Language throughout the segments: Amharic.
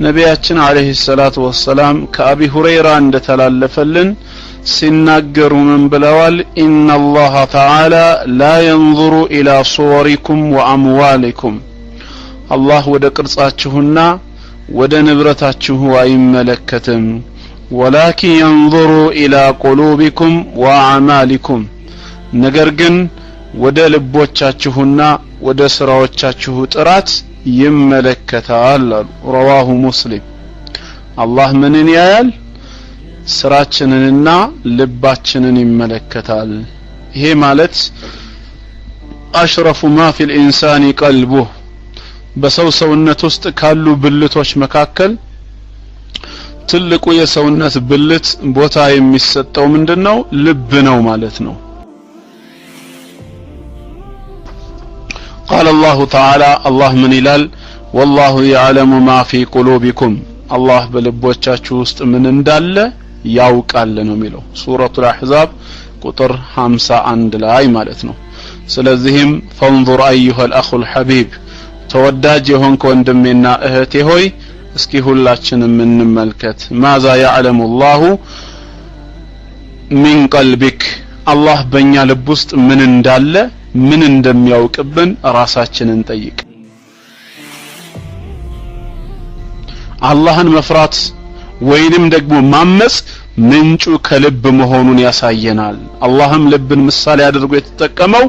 ነቢያችን አለይሂ ሰላቱ ወሰላም ከአቢ ሁረይራ እንደተላለፈልን ሲናገሩ ምን ብለዋል? ኢነላህ ተዓላ ላ የንዙሩ ኢላ ሱወሪኩም ወአምዋሊኩም አላህ ወደ ቅርጻችሁና ወደ ንብረታችሁ አይመለከትም ወላኪን የንዙሩ ኢላ ቁሉቢኩም ወአዕማሊኩም ነገር ግን ወደ ልቦቻችሁና ወደ ስራዎቻችሁ ጥራት ይመለከታል አሉ። ረዋሁ ሙስሊም። አላህ ምንን ያያል? ስራችንንና ልባችንን ይመለከታል። ይሄ ማለት አሽረፉ ማ ፊል ኢንሳኒ ቀልቡህ በሰው ሰውነት ውስጥ ካሉ ብልቶች መካከል ትልቁ የሰውነት ብልት ቦታ የሚሰጠው ምንድነው? ልብ ነው ማለት ነው። قال الله تعالى الله من ይላል والله يعلم ما في قلوبكم الله በልቦቻችሁ ውስጥ ምን እንዳለ ያውቃል ነው የሚለው ሱረቱል አህዛብ ቁጥር 51 ላይ ማለት ነው። ስለዚህም فانظر ايها الاخ الحبيب ተወዳጅ የሆንክ ወንድሜና እህቴ ሆይ እስኪ ሁላችንም እንመልከት ماذا يعلم الله من قلبك الله በእኛ ልብ ውስጥ ምን እንዳለ ምን እንደሚያውቅብን ራሳችንን ጠይቅ። አላህን መፍራት ወይንም ደግሞ ማመጽ ምንጩ ከልብ መሆኑን ያሳየናል። አላህም ልብን ምሳሌ አድርጎ የተጠቀመው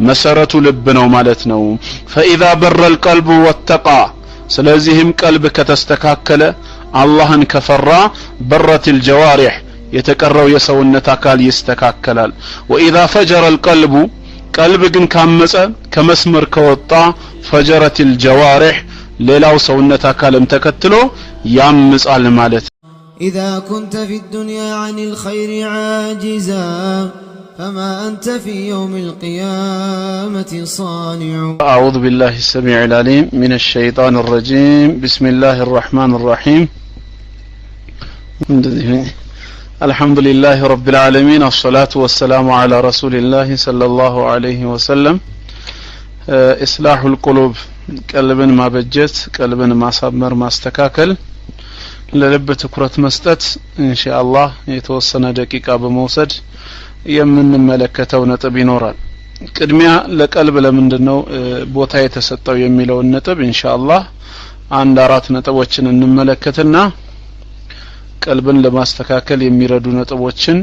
መሰረቱ ልብ ነው ማለት ነው። فاذا بر القلب واتقى ስለዚህም ቀልብ ከተስተካከለ አላህን ከፈራ برت الجوارح የተቀረው የሰውነት አካል ይስተካከላል። واذا فجر القلب ቀልብ ግን ካመጸ ከመስመር ከወጣ فجرت الجوارح ሌላው ሰውነት አካልም ተከትሎ ያምጻል ማለት። إذا كنت في الدنيا عن الخير عاجزا فما أنت في يوم القيامة صانع. أعوذ بالله السميع العليم من الشيطان الرجيم. بسم الله الرحمن الرحيم. الحمد لله رب العالمين الصلاة والسلام على رسول الله صلى الله عليه وسلم. إصلاح القلوب قلبن ማበጀት ቀልብን ማሳመር ማስተካከል ለልብ ትኩረት መስጠት ኢንሻአላህ የተወሰነ ደቂቃ በመውሰድ የምንመለከተው ነጥብ ይኖራል። ቅድሚያ ለቀልብ ለምንድነው ቦታ የተሰጠው የሚለውን ነጥብ ኢንሻአላህ አንድ አራት ነጥቦችን እንመለከትና ቀልብን ለማስተካከል የሚረዱ ነጥቦችን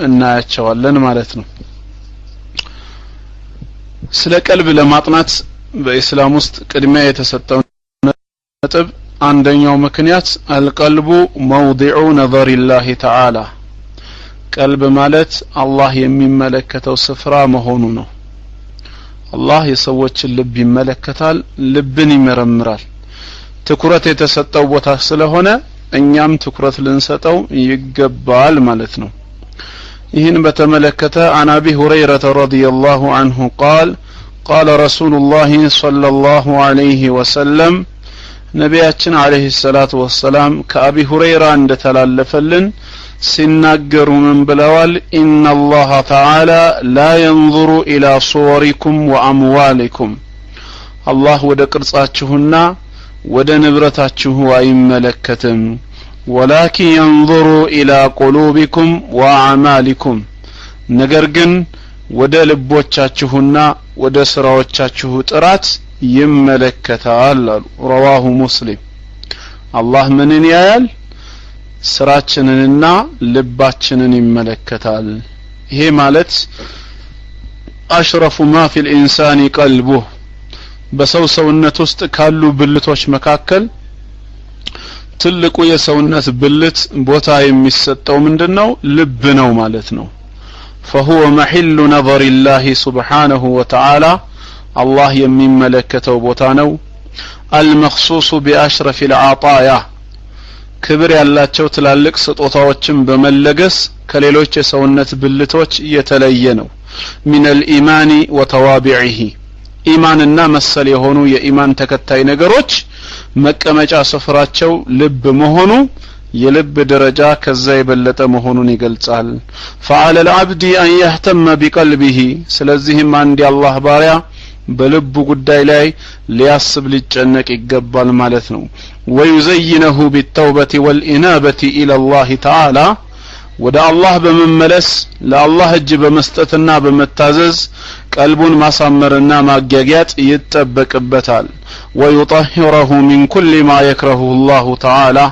እናያቸዋለን ማለት ነው። ስለ ቀልብ ለማጥናት በእስላም ውስጥ ቅድሚያ የተሰጠው ነጥብ አንደኛው ምክንያት አልቀልቡ መውዲዑ ነዘሪላህ ተዓላ ቀልብ ማለት አላህ የሚመለከተው ስፍራ መሆኑ ነው። አላህ የሰዎችን ልብ ይመለከታል፣ ልብን ይመረምራል። ትኩረት የተሰጠው ቦታ ስለሆነ እኛም ትኩረት ልንሰጠው ይገባል ማለት ነው። ይህን በተመለከተ عن ابي هريره رضي الله عنه قال قال رسول الله صلى الله عليه وسلم ነቢያችን አለይሂ ሰላቱ ወሰላም ከአቢ ሁረይራ እንደተላለፈልን ሲናገሩ ምን ብለዋል? ኢነላህ ተዓላ ላ የንዙሩ ኢላ ሱወሪኩም ወአምዋሊኩም አላህ ወደ ቅርጻችሁና ወደ ንብረታችሁ አይመለከትም ወላኪን የንዙሩ ኢላ ቁሉቢኩም ወአዕማሊኩም ነገር ግን ወደ ልቦቻችሁና ወደ ስራዎቻችሁ ጥራት ይመለከታል አሉ። ረዋሁ ሙስሊም። አላህ ምንን ያያል? ስራችንንና ልባችንን ይመለከታል። ይሄ ማለት አሽረፉ ማ ፊል ኢንሳኒ ቀልቡህ በሰው ሰውነት ውስጥ ካሉ ብልቶች መካከል ትልቁ የሰውነት ብልት ቦታ የሚሰጠው ምንድነው? ልብ ነው ማለት ነው። فهو محل نظر الله سبحانه وتعالى الله የሚመለከተው ቦታ ነው። المخصوص بأشرف العطايا ክብር ያላቸው ትላልቅ ስጦታዎችን በመለገስ ከሌሎች የሰውነት ብልቶች የተለየ ነው። من الإيمان وتوابعه ኢማንና መሰል የሆኑ የኢማን ተከታይ ነገሮች መቀመጫ ስፍራቸው ልብ መሆኑ የልብ ደረጃ ከዛ የበለጠ መሆኑን ይገልጻል። فعلى العبد أن يهتم بقلبه ስለዚህም አንድ የአላህ ባሪያ በልቡ ጉዳይ ላይ ሊያስብ ሊጨነቅ ይገባል ማለት ነው ويزينه بالتوبة والإنابة إلى الله تعالى ወደ አላህ በመመለስ ለአላህ እጅ በመስጠትና በመታዘዝ ቀልቡን ማሳመርና ማጋጋጥ ይተበቅበታል ويطهره من كل ما يكرهه الله تعالى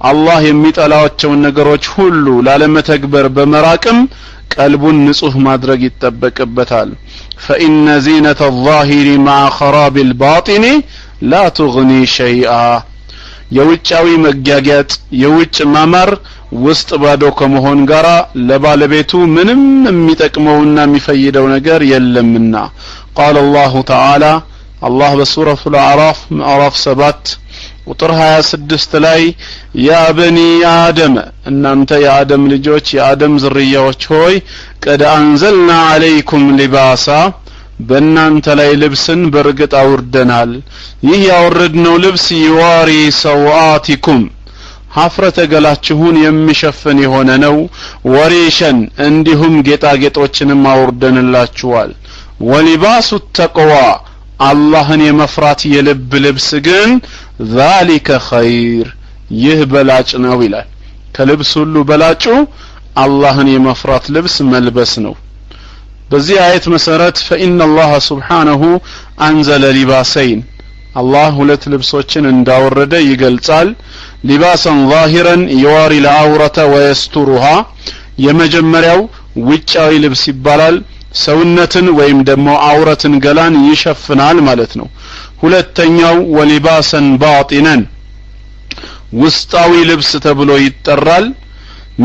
አላህ የሚጠላቸውን ነገሮች ሁሉ ላለመተግበር በመራቅም ቀልቡን ንጹህ ማድረግ ይተበቅበታል فإن زينة الظاهر مع خراب الباطن لا تغني شيئا የውጫዊ መጋጋጥ የውጭ ማማር ውስጥ ባዶ ከመሆን ጋራ ለባለቤቱ ምንም የሚጠቅመውና የሚፈይደው ነገር የለምና قال الله تعالى الله በሱረቱ الأعراف ምዕራፍ 7 ቁጥር 26 ላይ ያ በኒ አደም እናንተ የአደም ልጆች የአደም ዝርያዎች ሆይ ቀድ አንዘልና አለይኩም ሊባሳ በእናንተ ላይ ልብስን በርግጥ አውርደናል ይህ ያወረድነው ልብስ ይዋሪ ሰዋቲኩም ሀፍረተ ገላችሁን የሚሸፍን የሆነ ነው ወሪሸን እንዲሁም ጌጣጌጦችንም አውርደንላችኋል ወሊባሱ ተቅዋ አላህን የመፍራት የልብ ልብስ ግን ذلك خير ይህ በላጭ ነው ይላል ከልብስ ሁሉ በላጩ አላህን የመፍራት ልብስ መልበስ ነው በዚህ አየት መሰረት فإن الله سبحانه أنزل لباسين الله ሁለት ልብሶችን እንዳወረደ ይገልጻል لباسا ظاهرا يواري العورة ويسترها የመጀመሪያው ውጫዊ ልብስ ይባላል ሰውነትን ወይም ደግሞ አውረትን ገላን ይሸፍናል ማለት ነው ሁለተኛው ወሊባሰን ባጢነን ውስጣዊ ልብስ ተብሎ ይጠራል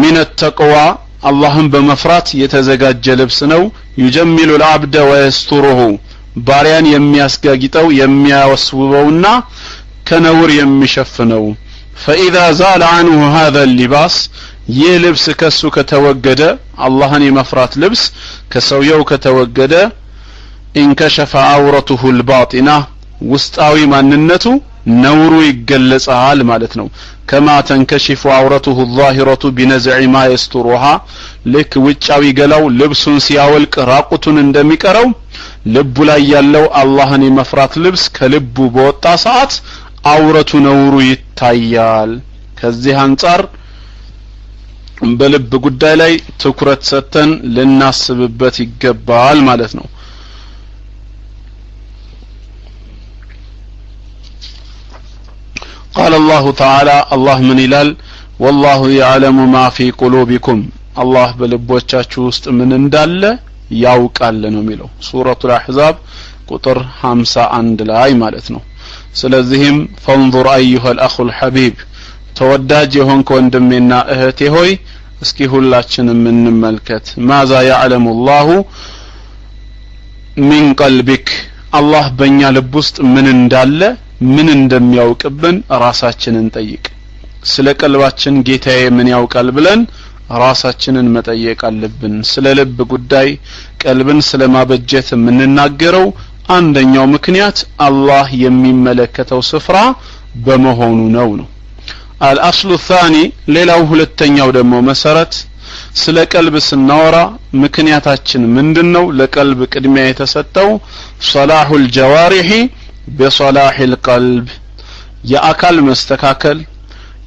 من التقوى አላህን በመፍራት የተዘጋጀ ልብስ ነው يجمل العبد ويستره ባሪያን የሚያስጋግጠው የሚያወስውበውና ከነውር የሚሸፍነው فإذا زال عنه هذا اللباس ይህ ልብስ ከሱ ከተወገደ አላህን የመፍራት ልብስ ከሰውየው ከተወገደ انكشف عورته الباطنة ውስጣዊ ማንነቱ ነውሩ ይገለጻል ማለት ነው كما تنكشف عورته الظاهرة بنزع ما يسترها لك ውጫዊ ገላው ልብሱን ሲያወልቅ ራቁቱን እንደሚቀረው ልቡ ላይ ያለው አላህን የመፍራት ልብስ ከልቡ በወጣ ሰዓት አውረቱ ነውሩ ይታያል ከዚህ አንፃር በልብ ጉዳይ ላይ ትኩረት ሰጥተን ልናስብበት ይገባል ማለት ነው قال الله تعالى الله من ይላል والله يعلم ما في قلوبكم الله በልቦቻችሁ ውስጥ ምን እንዳለ ያውቃል ነው የሚለው ሱረቱል አህዛብ ቁጥር 51 ላይ ማለት ነው ስለዚህም فانظر ايها الاخ الحبيب ተወዳጅ የሆንክ ወንድሜና እህቴ ሆይ እስኪ ሁላችንም እንመልከት ማዛ يعلم الله من قلبك الله በእኛ ልብ ውስጥ ምን እንዳለ ምን እንደሚያውቅብን ራሳችንን ጠይቅ ስለ ቀልባችን ጌታዬ ምን ያውቃል ብለን ራሳችንን መጠየቅ አለብን ስለ ልብ ጉዳይ ቀልብን ስለማበጀት የምንናገረው አንደኛው ምክንያት አላህ የሚመለከተው ስፍራ በመሆኑ ነው الأصل الثاني ሌላው ሁለተኛው ደግሞ መሰረት ስለ ቀልብ ስናወራ ምክንያታችን ምንድነው ለቀልብ ቅድሚያ የተሰጠው صلاح الجوارح بصلاح القلب የአካል መስተካከል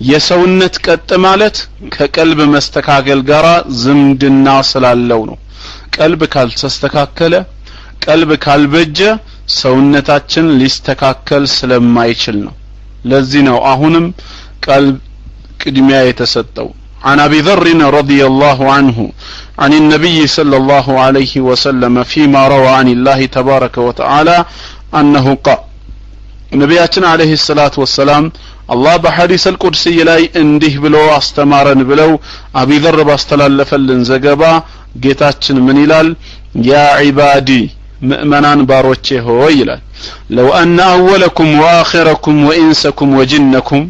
የሰውነት ቀጥ ማለት ከቀልብ መስተካከል ጋር ዝምድና ስላለው ነው ቀልብ ካልተስተካከለ ቀልብ ካልበጀ ሰውነታችን ሊስተካከል ስለማይችል ነው ለዚህ ነው አሁንም ቀልብ ቅድሚያ የተሰጠው عن أبي ذر رضي الله عنه عن النبي صلى الله عليه وسلم فيما روى عن الله تبارك وتعالى أنه قال نبياتنا عليه الصلاة والسلام الله بحديث القدسي لاي انديه بلو استمارن بلو أبي ذر باستلالفلن زقبا ጌታችን ምን ይላል يا عبادي مؤمنان باروچه ሆይ ይላል لو أن أولكم وآخركم وإنسكم وجنكم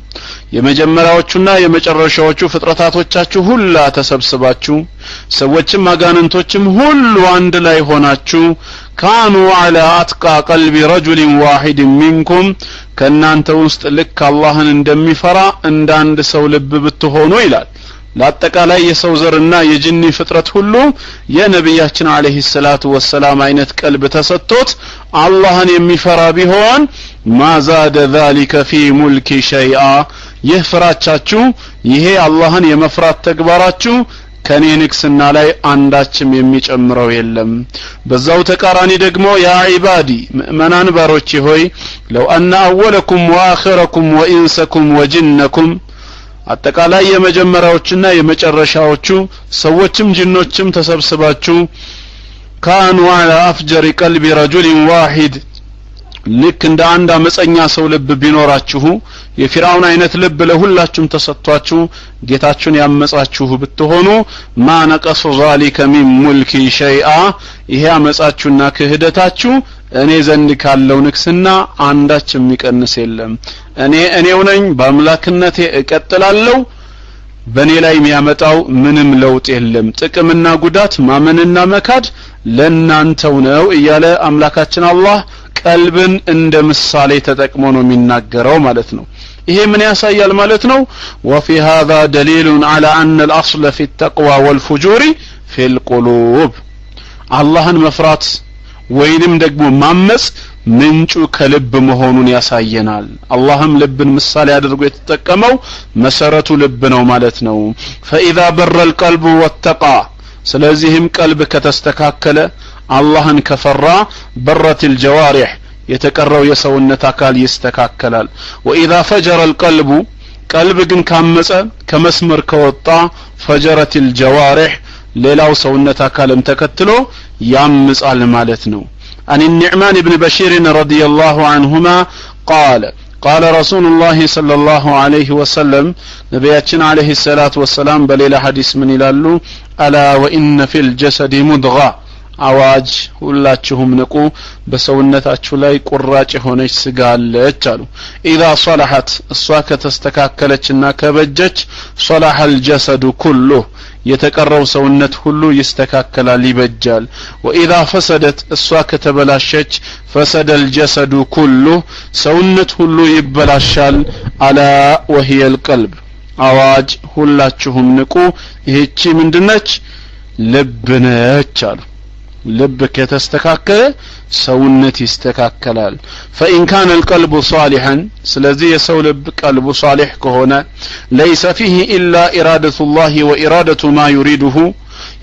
የመጀመሪያዎቹና የመጨረሻዎቹ ፍጥረታቶቻችሁ ሁሉ ተሰብስባችሁ ሰዎችም አጋንንቶችም ሁሉ አንድ ላይ ሆናችሁ كانوا على أتقى قلب رجل واحد منكم ከናንተ ውስጥ ልክ አላህን እንደሚፈራ እንደ አንድ ሰው ልብ ብትሆኑ ይላል ለአጠቃላይ የሰው ዘርና የጅኒ ፍጥረት ሁሉ የነብያችን አለይሂ ሰላቱ ወሰላም አይነት ቀልብ ተሰጥቶት አላህን የሚፈራ ቢሆን ማዛደ ذلك في ملك شيئا ይህ ፍራቻችሁ ይሄ አላህን የመፍራት ተግባራችሁ ከኔ ንክስና ላይ አንዳችም የሚጨምረው የለም በዛው ተቃራኒ ደግሞ ያ ዒባዲ ምእመናን ባሮቼ ሆይ ለው አነ አወለኩም ወአኺረኩም ወኢንሰኩም ወጅነኩም አጠቃላይ የመጀመሪያዎችና የመጨረሻዎቹ ሰዎችም ጅኖችም ተሰብስባችሁ ካኑ አላ አፍጀሪ ቀልቢ ረጁሊን ዋሂድ ልክ እንደ አንድ አመፀኛ ሰው ልብ ቢኖራችሁ የፊራውን አይነት ልብ ለሁላችሁም ተሰጥቷችሁ ጌታችሁን ያመጻችሁ ብትሆኑ ማነቀሱ ዛሊከ ሚን ሙልኪ ሸይአ ይሄ አመጻችሁና ክህደታችሁ እኔ ዘንድ ካለው ንክስና አንዳች የሚቀንስ የለም እኔው ነኝ በአምላክነቴ እቀጥላለሁ በኔ ላይ የሚያመጣው ምንም ለውጥ የለም ጥቅምና ጉዳት ማመንና መካድ ለናንተው ነው እያለ አምላካችን አላህ ቀልብን እንደ ምሳሌ ተጠቅሞ ነው የሚናገረው ማለት ነው ይሄ ምን ያሳያል ማለት ነው وفي هذا دليل على ان الاصل في التقوى والفجور في القلوب አላህን መፍራት ወይንም ደግሞ ማመጽ ምንጩ ከልብ መሆኑን ያሳየናል አላህም ልብን ምሳሌ አድርጎ የተጠቀመው መሰረቱ ልብ ነው ማለት ነው فاذا بر القلب واتقى ስለዚህም ቀልብ ከተስተካከለ አላህን ከፈራ በረት الجوارح የተቀረው የሰውነት አካል ይስተካከላል واذا فجر القلب ቀልብ ግን ካመጸ ከመስመር ከወጣ فجرت الجوارح ሌላው ሰውነት አካልም ተከትሎ ያምጻል ማለት ነው عن النعمان بن بشير رضي الله عنهما قال رسول الله صلى الله عليه وسلم نبياتنا عليه الصلاة والسلام بليل حديث من ይላሉ ألا وإن في الجسد مضغة አዋጅ ሁላችሁም ንቁ በሰውነታችሁ ላይ ቁራጭ ሆነች ስጋ አለች አሉ اذا صلحت እሷ ከተስተካከለችና ከበጀች صلح الجسد كله የተቀረው ሰውነት ሁሉ ይስተካከላል ይበጃል واذا فسدت እሷ ከተበላሸች فسد الجسد كله ሰውነት ሁሉ ይበላሻል الا وهي القلب አዋጅ ሁላችሁም ንቁ ይህቺ ምንድነች ልብ ነች አሉ ልብ ከተስተካከለ ሰውነት ይስተካከላል فإن كان القلب صالحا ስለዚህ የሰው ልብ ቀልቡ صالح ከሆነ ليس فيه إلا إرادة الله وإرادة ما يريده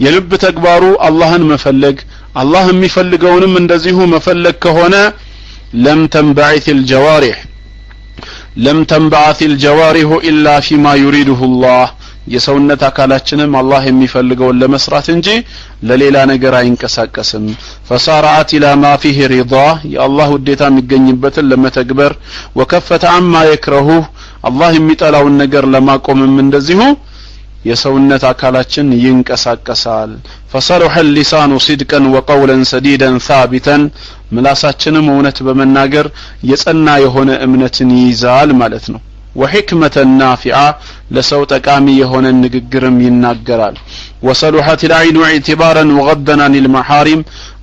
የልብ ተግባሩ አላህን መፈለግ አላህ የሚፈልገውንም እንደዚሁ መፈለግ ከሆነ لم تنبعث الجوارح إلا فيما يريده الله የሰውነት አካላችንም አላህ የሚፈልገውን ለመስራት እንጂ ለሌላ ነገር አይንቀሳቀስም فصارعت الى ما فيه رضا የአላህ ውዴታ የሚገኝበትን ለመተግበር وكفت عما يكرهه አላህ የሚጠላውን ነገር ለማቆምም እንደዚሁ የሰውነት አካላችን ይንቀሳቀሳል فصلح اللسان صدقا وقولا سديدا ثابتا ምላሳችንም እውነት በመናገር የጸና የሆነ እምነትን ይይዛል ማለት ነው وحكمة نافعة لسو تقامي يهون النققرم ينقرال وصلحت العين اعتبارا وغضا عن المحارم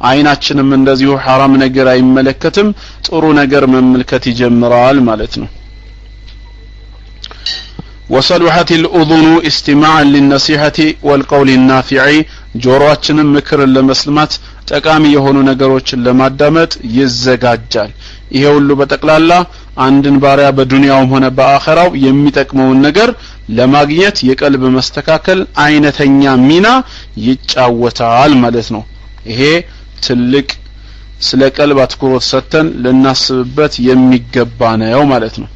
عيناتشن من دزيو حرام نقر اي ملكتم تورو نقر من ملكة جمرال مالتنا وصلحت الأذن استماعا للنصيحة والقول النافع جوراتشن مكر لمسلمات تقامي يهون نقروتشن لمادامت يزقاجال ይሄ ሁሉ በጠቅላላ አንድን ባሪያ በዱንያውም ሆነ በአኺራው የሚጠቅመውን ነገር ለማግኘት የቀልብ መስተካከል አይነተኛ ሚና ይጫወታል ማለት ነው ይሄ ትልቅ ስለ ቀልብ አትኩሮት ሰተን ለናስብበት የሚገባ ነው ማለት ነው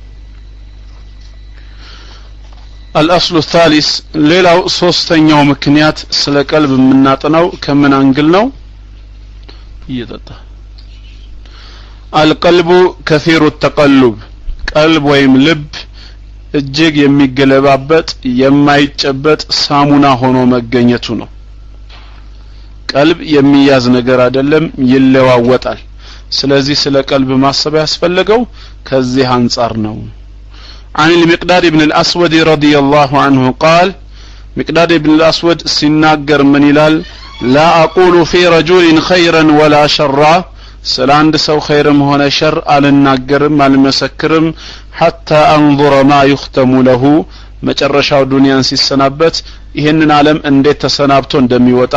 الأصل الثالث ሌላው ሶስተኛው ምክንያት ስለ ቀልብ የምናጠናው ከምን አንግል ነው ይጠጣ القلب كثير التقلب قلب ወይም ልብ እጅግ የሚገለባበት የማይጨበጥ ሳሙና ሆኖ መገኘቱ ነው ቀልብ የሚያዝ ነገር አይደለም ይለዋወጣል ስለዚህ ስለ ቀልብ ማሰብ ያስፈልገው ከዚህ አንፃር ነው عن المقداد بن الأسود رضي الله عنه قال مقداد بن الأسود سيناجر من يلال لا أقول في رجل خيرا ولا شرا سلاند سو خير هنا شر على الناجرم على المسكرم حتى أنظر ما يختم له مجرشاو دنيا سيسنابت ይሄንን ዓለም እንዴት ተሰናብቶ እንደሚወጣ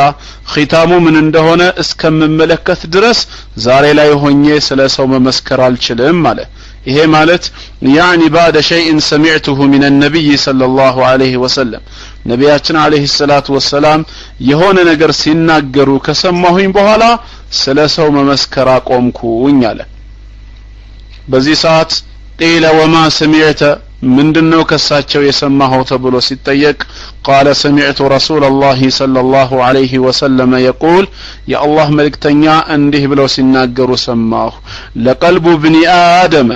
ኺታሙ ምን እንደሆነ እስከምመለከት ድረስ ዛሬ ላይ ሆኜ ስለ ሰው መመስከር አልችልም ማለት ይሄ ማለት ያኒ بعد شيء سمعته من النبي صلى الله عليه وسلم ነቢያችን አለይሂ ሰላቱ ወሰላም የሆነ ነገር ሲናገሩ ከሰማሁኝ በኋላ ስለ ሰው መመስከር አቆምኩኝ አለ በዚህ ሰዓት ቂለ ወማ ሰሚዕተ ምንድነው ከሳቸው የሰማኸው ተብሎ ሲጠየቅ قال سمعت رسول الله صلى الله عليه وسلم يقول يا الله መልእክተኛ እንዲህ ብለው ሲናገሩ ሰማሁ ለቀልቡ ابن آدم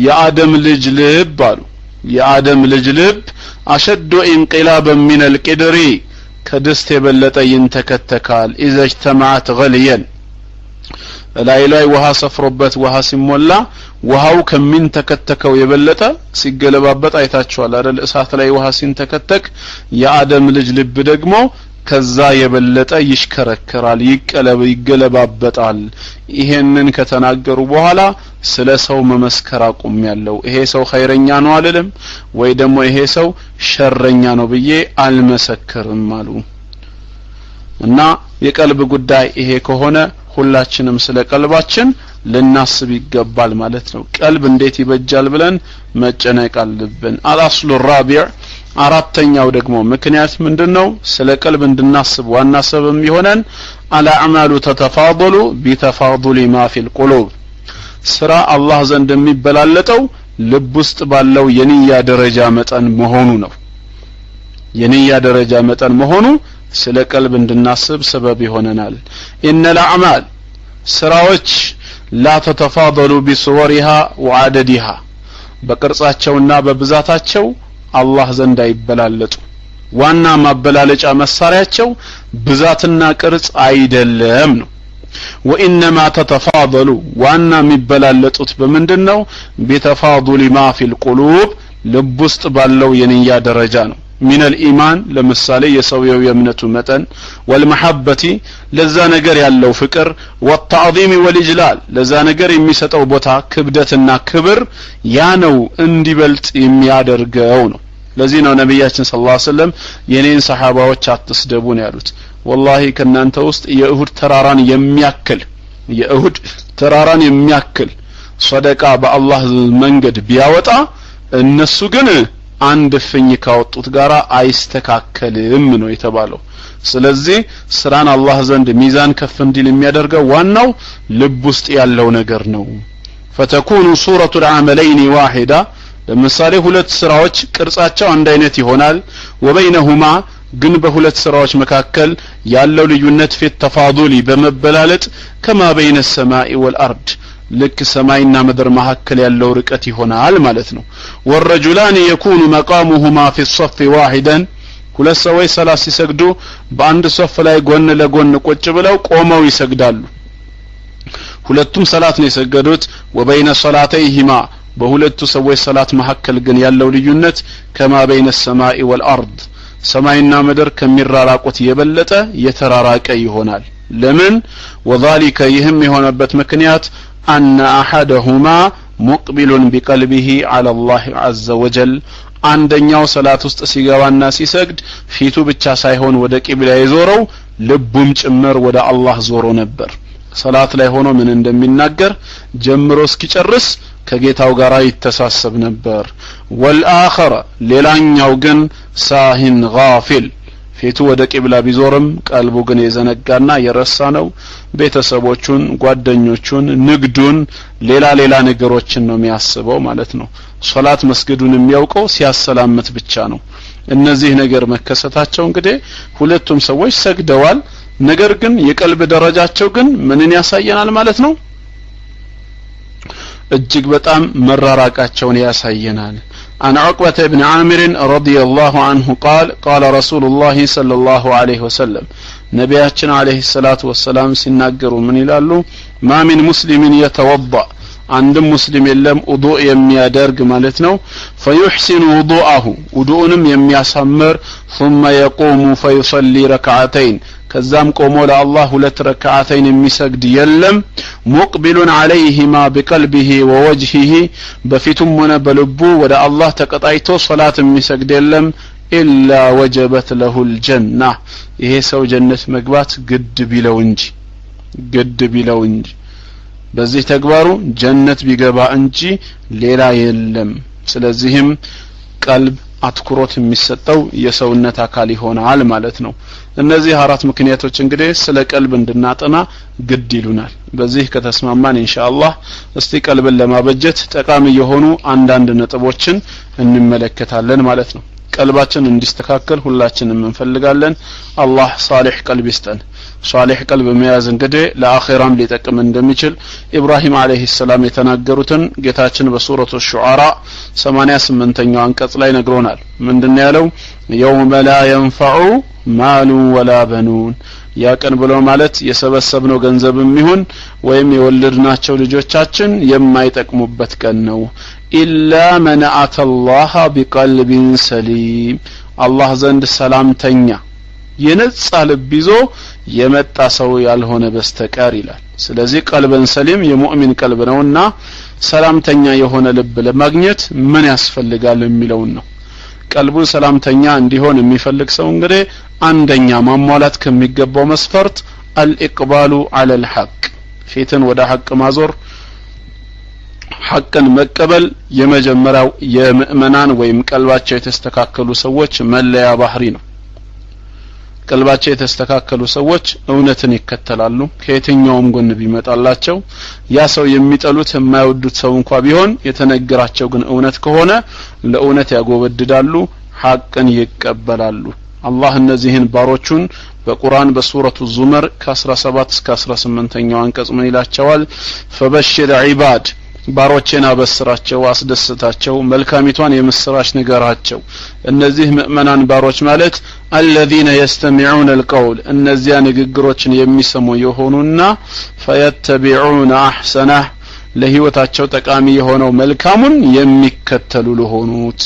የአደም ልጅ ልብ አሉ የአደም ልጅ ልብ አሸዱ انقلابا من القدر ከድስት የበለጠ ይንተከተካል اذا اجتمعت غليا ላይ ውሃ ሰፍሮበት ውሃ ሲሞላ ውሃው ከሚንተከተከው የበለጠ ሲገለባበጥ አይታችኋል አይደል እሳት ላይ ውሃ ሲንተከተክ የአደም ልጅ ልብ ደግሞ ከዛ የበለጠ ይሽከረከራል ይገለባበጣል ይሄንን ከተናገሩ በኋላ ስለ ሰው መመስከር አቁሜያለሁ ይሄ ሰው ኸይረኛ ነው አልልም ወይ ደግሞ ይሄ ሰው ሸረኛ ነው ብዬ አልመሰክርም አሉ እና የቀልብ ጉዳይ ይሄ ከሆነ ሁላችንም ስለ ቀልባችን ልናስብ ይገባል ማለት ነው ቀልብ እንዴት ይበጃል ብለን መጨነቅ አለብን አልአስሉ الرابع አራተኛው ደግሞ ምክንያት ምንድነው ስለ ቀልብ እንድናስብ ዋና ሰበብ ይሆነን አልአዕማሉ ተተፋضሉ ቢተፋضل ما في القلوب ስራ አላህ ዘንድ የሚበላለጠው ልብ ውስጥ ባለው የንያ ደረጃ መጠን መሆኑ ነው የንያ ደረጃ መጠን መሆኑ ስለ ቀልብ እንድናስብ ሰበብ ይሆነናል ان الاعمال ስራዎች لا تتفاضل بصورها وعددها በቅርጻቸውና በብዛታቸው አላህ ዘንድ አይበላለጡ ዋና ማበላለጫ መሳሪያቸው ብዛትና ቅርጽ አይደለም ነው وانما تتفاضل ዋና የሚበላለጡት በምንድነው بتفاضل ما في القلوب ልብ ውስጥ ባለው የንያ ደረጃ ነው من الإيمان لمثالي يسوي يمنته متن والمحبة لذا نجر يالله فكر والتعظيم والإجلال لذا نجر يميستو بوتا كبدتنا كبر يانو اندبلت يميادر قاونو لذين نبياتنا صلى الله عليه وسلم ينين صحابة وچات تصدبون يالوت والله كنا انت وسط يأهد تراران يمياكل صدقاء بالله المنجد بياوتا النسو قنه አንድ ፍኝ ካወጡት ጋራ አይስተካከልም ነው የተባለው ስለዚህ ስራን አላህ ዘንድ ሚዛን ከፍ እንዲል የሚያደርገው ዋናው ልብ ውስጥ ያለው ነገር ነው فتكون صورة العملين واحدة ለምሳሌ ሁለት ስራዎች ቅርጻቸው አንድ አይነት ይሆናል وبينهما ግን በሁለት ስራዎች መካከል ያለው ልዩነት في التفاضل በመበላለጥ كما بين السماء والارض ልክ ሰማይና ምድር መካከል ያለው ርቀት ይሆናል ማለት ነው والرجلان يكون مقامهما في الصف واحدا ሁለት ሰዎች ሰላት ሲሰግዱ በአንድ ሶፍ ላይ ጎን ለጎን ቁጭ ብለው ቆመው ይሰግዳሉ ሁለቱም ሰላት ነው የሰገዱት وبين صلاتيهما በሁለቱ ሰዎች ሰላት መካከል ግን ያለው ልዩነት كما بين السماء والارض ሰማይና ምድር ከሚራራቁት የበለጠ የተራራቀ ይሆናል ለምን وذلك ይህም የሆነበት ምክንያት أن أحدهما مقبل بقلبه على الله عز وجل አንደኛው ሰላት ውስጥ ሲገባና ሲሰግድ ፊቱ ብቻ ሳይሆን ወደ ቂብላ ይዞረው ልቡም ጭምር ወደ አላህ ዞሮ ነበር ሰላት ላይ ሆኖ ምን እንደሚናገር ጀምሮ እስኪጨርስ ከጌታው ጋር ይተሳሰብ ነበር والآخر ሌላኛው ግን ሳሂን ጋፊል ፊቱ ወደ ቂብላ ቢዞርም ቀልቡ ግን የዘነጋና የረሳ ነው ቤተሰቦቹን ጓደኞቹን ንግዱን ሌላ ነገሮችን ነው የሚያስበው ማለት ነው ሶላት መስገዱን የሚያውቀው ሲያሰላምት ብቻ ነው እነዚህ ነገር መከሰታቸው እንግዲህ ሁለቱም ሰዎች ሰግደዋል ነገር ግን የቀልብ ደረጃቸው ግን ምንን ያሳየናል ማለት ነው እጅግ በጣም መራራቃቸውን ያሳየናል عن عقبة بن عامر رضي الله عنه قال رسول الله صلى الله عليه وسلم نبياتنا عليه الصلاة والسلام سنناقروا من يلالو ما من مسلم يتوضأ عند مسلم يلم وضوء يميادرق مالتنا فيحسن وضوءه وضوءنم يمياسمر ثم يقوم فيصلي ركعتين كزام قوموا لله ሁለት ረካዓተይን የሚሰግድ የለም مقبل عليهما بقلبه ووجهه በፊቱም ሆነ በልቡ ወደ አላህ ተቀጣይቶ ሶላት የሚሰግድ የለም ኢላ ወጀበት ለሁል ጀና ይሄ ሰው ጀነት መግባት ግድ ቢለው እንጂ በዚህ ተግባሩ ጀነት ቢገባ እንጂ ሌላ የለም ስለዚህም ቀልብ አትኩሮት የሚሰጠው የሰውነት አካል ይሆናል ማለት ነው እነዚህ አራት ምክንያቶች እንግዲህ ስለ ቀልብ እንድናጠና ግድ ይሉናል በዚህ ከተስማማን ኢንሻአላህ እስቲ ቀልብን ለማበጀት ጠቃሚ የሆኑ አንዳንድ ነጥቦችን እንመለከታለን ማለት ነው ቀልባችን እንዲስተካከል ሁላችንም እንፈልጋለን አላህ ሷሊህ ቀልብ ይስጠን ሷሊህ ቀልብ መያዝ እንግዲህ ለአኺራም ሊጠቅም እንደሚችል ኢብራሂም አለይሂ ሰላም የተናገሩትን ጌታችን በሱረቱ ሹዓራ 88ኛው አንቀጽ ላይ ነግሮናል ምንድነው ያለው የውመ ላ የንፈዑ ማሉ ወላ በኑን ያ ቀን ብሎ ማለት የሰበሰብነው ገንዘብም ይሁን ወይም የወለድናቸው ልጆቻችን የማይጠቅሙበት ቀን ነው ኢላ መን አተላህ ቢቀልቢን ሰሊም አላህ ዘንድ ሰላምተኛ የነጻ ልብ ይዞ የመጣ ሰው ያልሆነ በስተቀር ይላል ስለዚህ ቀልበን ሰሊም የሙእሚን ቀልብ ነውና ሰላምተኛ የሆነ ልብ ለማግኘት ምን ያስፈልጋል የሚለው ነው ቀልቡ ሰላምተኛ እንዲሆን የሚፈልግ ሰው እንግዲህ አንደኛ ማሟላት ከሚገባው መስፈርት አልኢቅባሉ ዐለ አልሐቅ ፊትን ወደ ሐቅ ማዞር ሐቅን መቀበል የመጀመሪያው የምእመናን ወይም ቀልባቸው የተስተካከሉ ሰዎች መለያ ባህሪ ነው ቀልባቸው የተስተካከሉ ሰዎች እውነትን ይከተላሉ ከየትኛውም ጎን ቢመጣላቸው ያ ሰው የሚጠሉት የማይወዱት ሰው እንኳን ቢሆን የተነገራቸው ግን እውነት ከሆነ ለእውነት ያጎበድዳሉ ሐቅን ይቀበላሉ አላህ እነዚህን ባሮቹን በቁርአን በሱረቱ ዙመር ከ17 እስከ 18ኛው አንቀጽ ምን ይላቸዋል ፈበሽር ዒባድ ባሮቼን አበስራቸው አስደስታቸው መልካሚቷን የምስራች ንገራቸው እነዚህ ምእመናን ባሮች ማለት الذين يستمعون القول እነዚያ ንግግሮችን የሚሰሙ የሆኑና فيتبعون احسنه ለህይወታቸው ጠቃሚ የሆነው መልካሙን የሚከተሉ ለሆኑት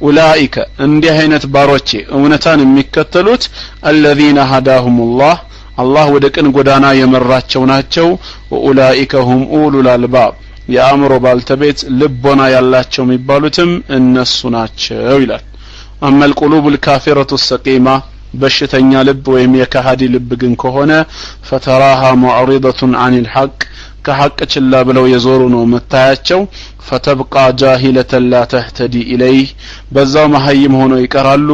ኡላኢከ እንዲህ አይነት ባሮቼ እውነታን የሚከተሉት الذين هداهم الله አላህ ወደ ቅን ጎዳና የመራቸው ናቸው ወኡላኢከ هم اولو الالباب የአእምሮ ባልተቤት ልቦና ያላቸው የሚባሉትም እነሱ ናቸው ይላል አመል ቁሉቡል ካፊረቱ ሰቂማ በሽተኛ ልብ ወይም የካሃዲ ልብ ግን ከሆነ ፈተራሃ ሙዕሪደቱን ዐኒል ሐቅ ከሐቅ ችላ ብለው የዞሩ ነው መታያቸው ፈተብቃ ጃሂለተን ላ ተህተዲ ኢለይህ በዛው መሀይም ሆነው ይቀራሉ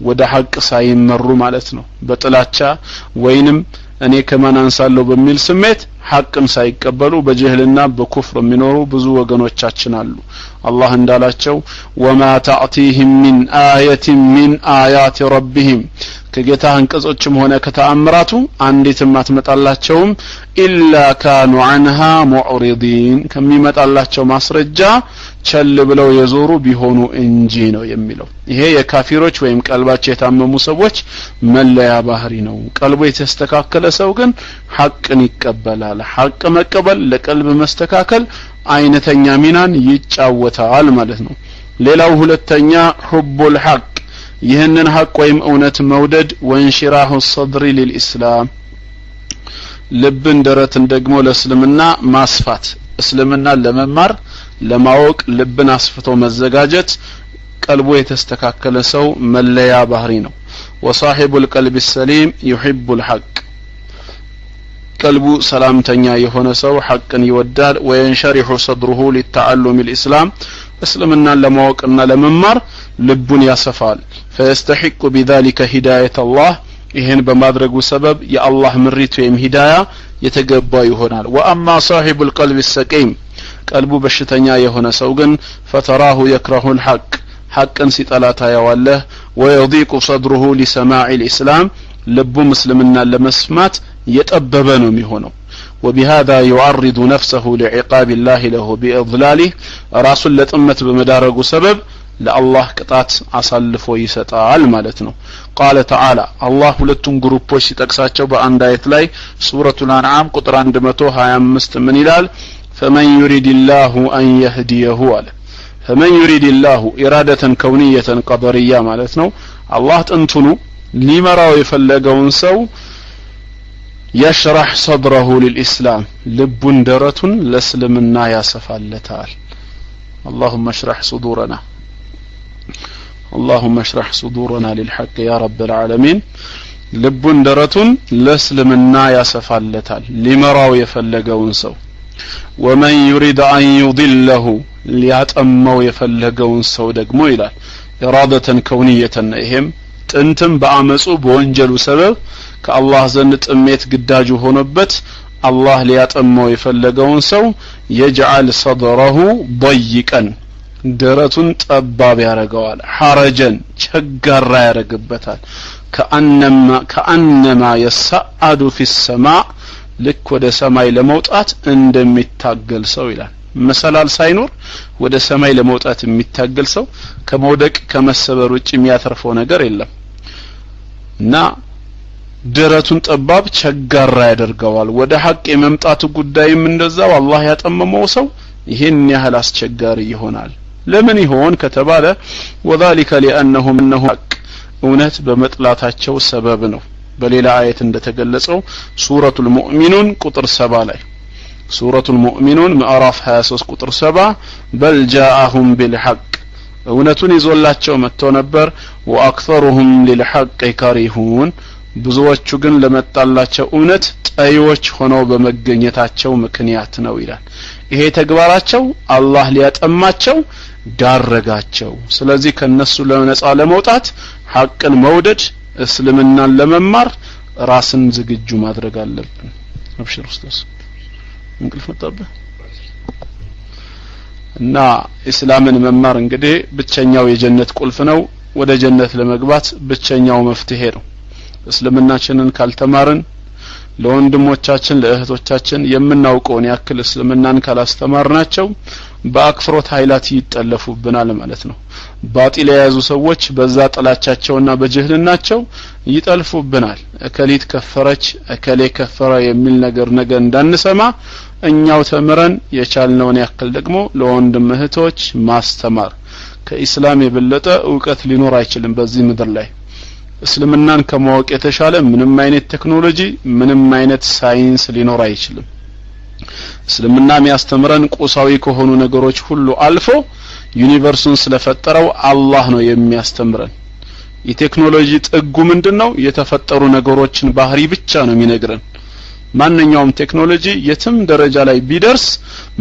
ወደ ሐቅ ሳይመሩ ማለት ነው በጥላቻ ወይንም እኔ ከማን አንሳለሁ በሚል ስሜት ሐቅን ሳይቀበሉ በጀህልና በኩፍር የሚኖሩ ብዙ ወገኖቻችን አሉ አላህ እንዳላቸው ወማ ተአቲህም ሚን አያቲን ሚን አያት ረቢሂም ከጌታ አንቀጾችም ሆነ ከተአምራቱ አንዲትም አትመጣላቸውም ኢላ ካኑ ዐንሃ ሙዕሪዲን ከሚመጣላቸው ማስረጃ ቸል ብለው የዞሩ ቢሆኑ እንጂ ነው የሚለው ይሄ የካፊሮች ወይም ቀልባቸው የታመሙ ሰዎች መለያ ባህሪ ነው ቀልቡ የተስተካከለ ሰው ግን ሐቅን ይቀበላል ሐቅ መቀበል ለቀልብ መስተካከል አይነተኛ ሚናን ይጫወታል ማለት ነው ሌላው ሁለተኛ ሁቡል ሐቅ ይህንን ሐቅ ወይም እውነት መውደድ ወንሽራሁ الصدر للاسلام ልብን ደረትን ደግሞ ለእስልምና ማስፋት እስልምና ለመማር ለማወቅ ልብን አስፍቶ መዘጋጀት ቀልቡ የተስተካከለ ሰው መለያ ባህሪ ነው وصاحب القلب السليم يحب الحق ቀልቡ ሰላምተኛ የሆነ ሰው ሐቅን ይወዳል ወይንሸሪሁ صدره للتعلم الاسلام እስልምናን ለማወቅና ለመማር ልቡን ያሰፋል فيستحق بذلك هداية الله ይሄን በማድረጉ ሰበብ የአላህ ምሪት ወይም ሂዳያ የተገባ ይሆናል وأما صاحب القلب السقيم ቀልቡ በሽተኛ የሆነ ሰው ግን فتراه يكره الحق ሐቅን ሲጠላታ ያዋለህ ويضيق صدره لسماع الإسلام ልቡ ምስልምናን ለመስማት የጠበበ ነው የሚሆነው وبهذا يعرض نفسه لعقاب الله له بإضلاله ራሱን ለጥመት በመዳረጉ ሰበብ ለአላህ ቅጣት አሳልፎ ይሰጣል ማለት ነው قال تعالى الله ሁለቱን ግሩፖች ሲጠቅሳቸው በአንድ አየት ላይ ሱረቱል አንዓም ቁጥር 125 ምን ይላል فمن يريد الله أن يهديه አለ فمن يريد الله إرادة كونية قدرية ማለት ነው አላህ ጥንቱኑ ሊመራው የፈለገውን ሰው يشرح صدره للإسلام ልቡን ደረቱን ለእስልምና ያሰፋለታል اللهم اشرح صدورنا اللهم اشرح صدورنا للحق يا رب العالمين ልቡን ደረቱን ለእስልምና ያሰፋለታል ሊመራው የፈለገውን ሰው ومن يريد أن يضله ሊያጠመው የፈለገውን ሰው ደግሞ ይላል إرادة كونية ይሄም ጥንትም በአመጹ በወንጀሉ ሰበብ ከአላህ ዘንድ ጥሜት ግዳጁ ሆኖበት አላህ ሊያጠመው የፈለገውን ሰው يجعل صدره ضيقا ደረቱን ጠባብ ያረጋዋል حرجا ቸጋራ ያረግበታል كأنما يصعد في السماء ልክ ወደ ሰማይ ለመውጣት እንደሚታገል ሰው ይላል መሰላል ሳይኖር ወደ ሰማይ ለመውጣት የሚታገል ሰው ከመውደቅ ከመሰበር ውጭ የሚያተርፈው ነገር የለም እና ደረቱን ጠባብ ቸጋራ ያደርገዋል ወደ ሐቅ የመምጣቱ ጉዳይም እንደዛው አላህ ያጠመመው ሰው ይሄን ያህል አስቸጋሪ ይሆናል ለምን ይሆን ከተባለ وذلك لانهم انه እውነት በመጥላታቸው ሰበብ ነው በሌላ አየት እንደተገለጸው ሱረቱል ሙእሚኑን ቁጥር 7 ላይ ሱረቱል ሙእሚኑን ምዕራፍ 23 ቁጥር 7 በል ጃአሁም ቢልሐቅ እውነቱን ይዞላቸው መጥቶ ነበር ወአክثرهم للحق كارهون ብዙዎቹ ግን ለመጣላቸው እውነት ጠይዎች ሆነው በመገኘታቸው ምክንያት ነው ይላል ይሄ ተግባራቸው አላህ ሊያጠማቸው ዳረጋቸው ስለዚህ ከነሱ ለነጻ ለመውጣት ሐቅን መውደድ እስልምናን ለመማር ራስን ዝግጁ ማድረግ አለብን አብሽር ኡስታዝ እንቅልፍ መጣብህ እና እስላምን መማር እንግዲህ ብቸኛው የጀነት ቁልፍ ነው ወደ ጀነት ለመግባት ብቸኛው መፍትሄ ነው እስልምናችንን ካልተማርን ለወንድሞቻችን ለእህቶቻችን የምናውቀውን ያክል እስልምናን ካላስተማርናቸው በአክፍሮት ኃይላት ይጠለፉብናል ማለት ነው ባጢል የያዙ ሰዎች በዛ ጥላቻቸውና በጅህልናቸው ይጠልፉብናል እከሊት ከፈረች እከሌ ከፈረ የሚል ነገር ነገ እንዳንሰማ እኛው ተምረን የቻልነውን ያክል ደግሞ ለወንድም እህቶች ማስተማር ከኢስላም የበለጠ ዕውቀት ሊኖር አይችልም በዚህ ምድር ላይ እስልምናን ከማወቅ የተሻለ ምንም አይነት ቴክኖሎጂ ምንም አይነት ሳይንስ ሊኖር አይችልም እስልምና የሚያስተምረን ቁሳዊ ከሆኑ ነገሮች ሁሉ አልፎ ዩኒቨርሱን ስለፈጠረው አላህ ነው የሚያስተምረን የቴክኖሎጂ ጥጉ ምንድነው የተፈጠሩ ነገሮችን ባህሪ ብቻ ነው የሚነግረን ማንኛውም ቴክኖሎጂ የትም ደረጃ ላይ ቢደርስ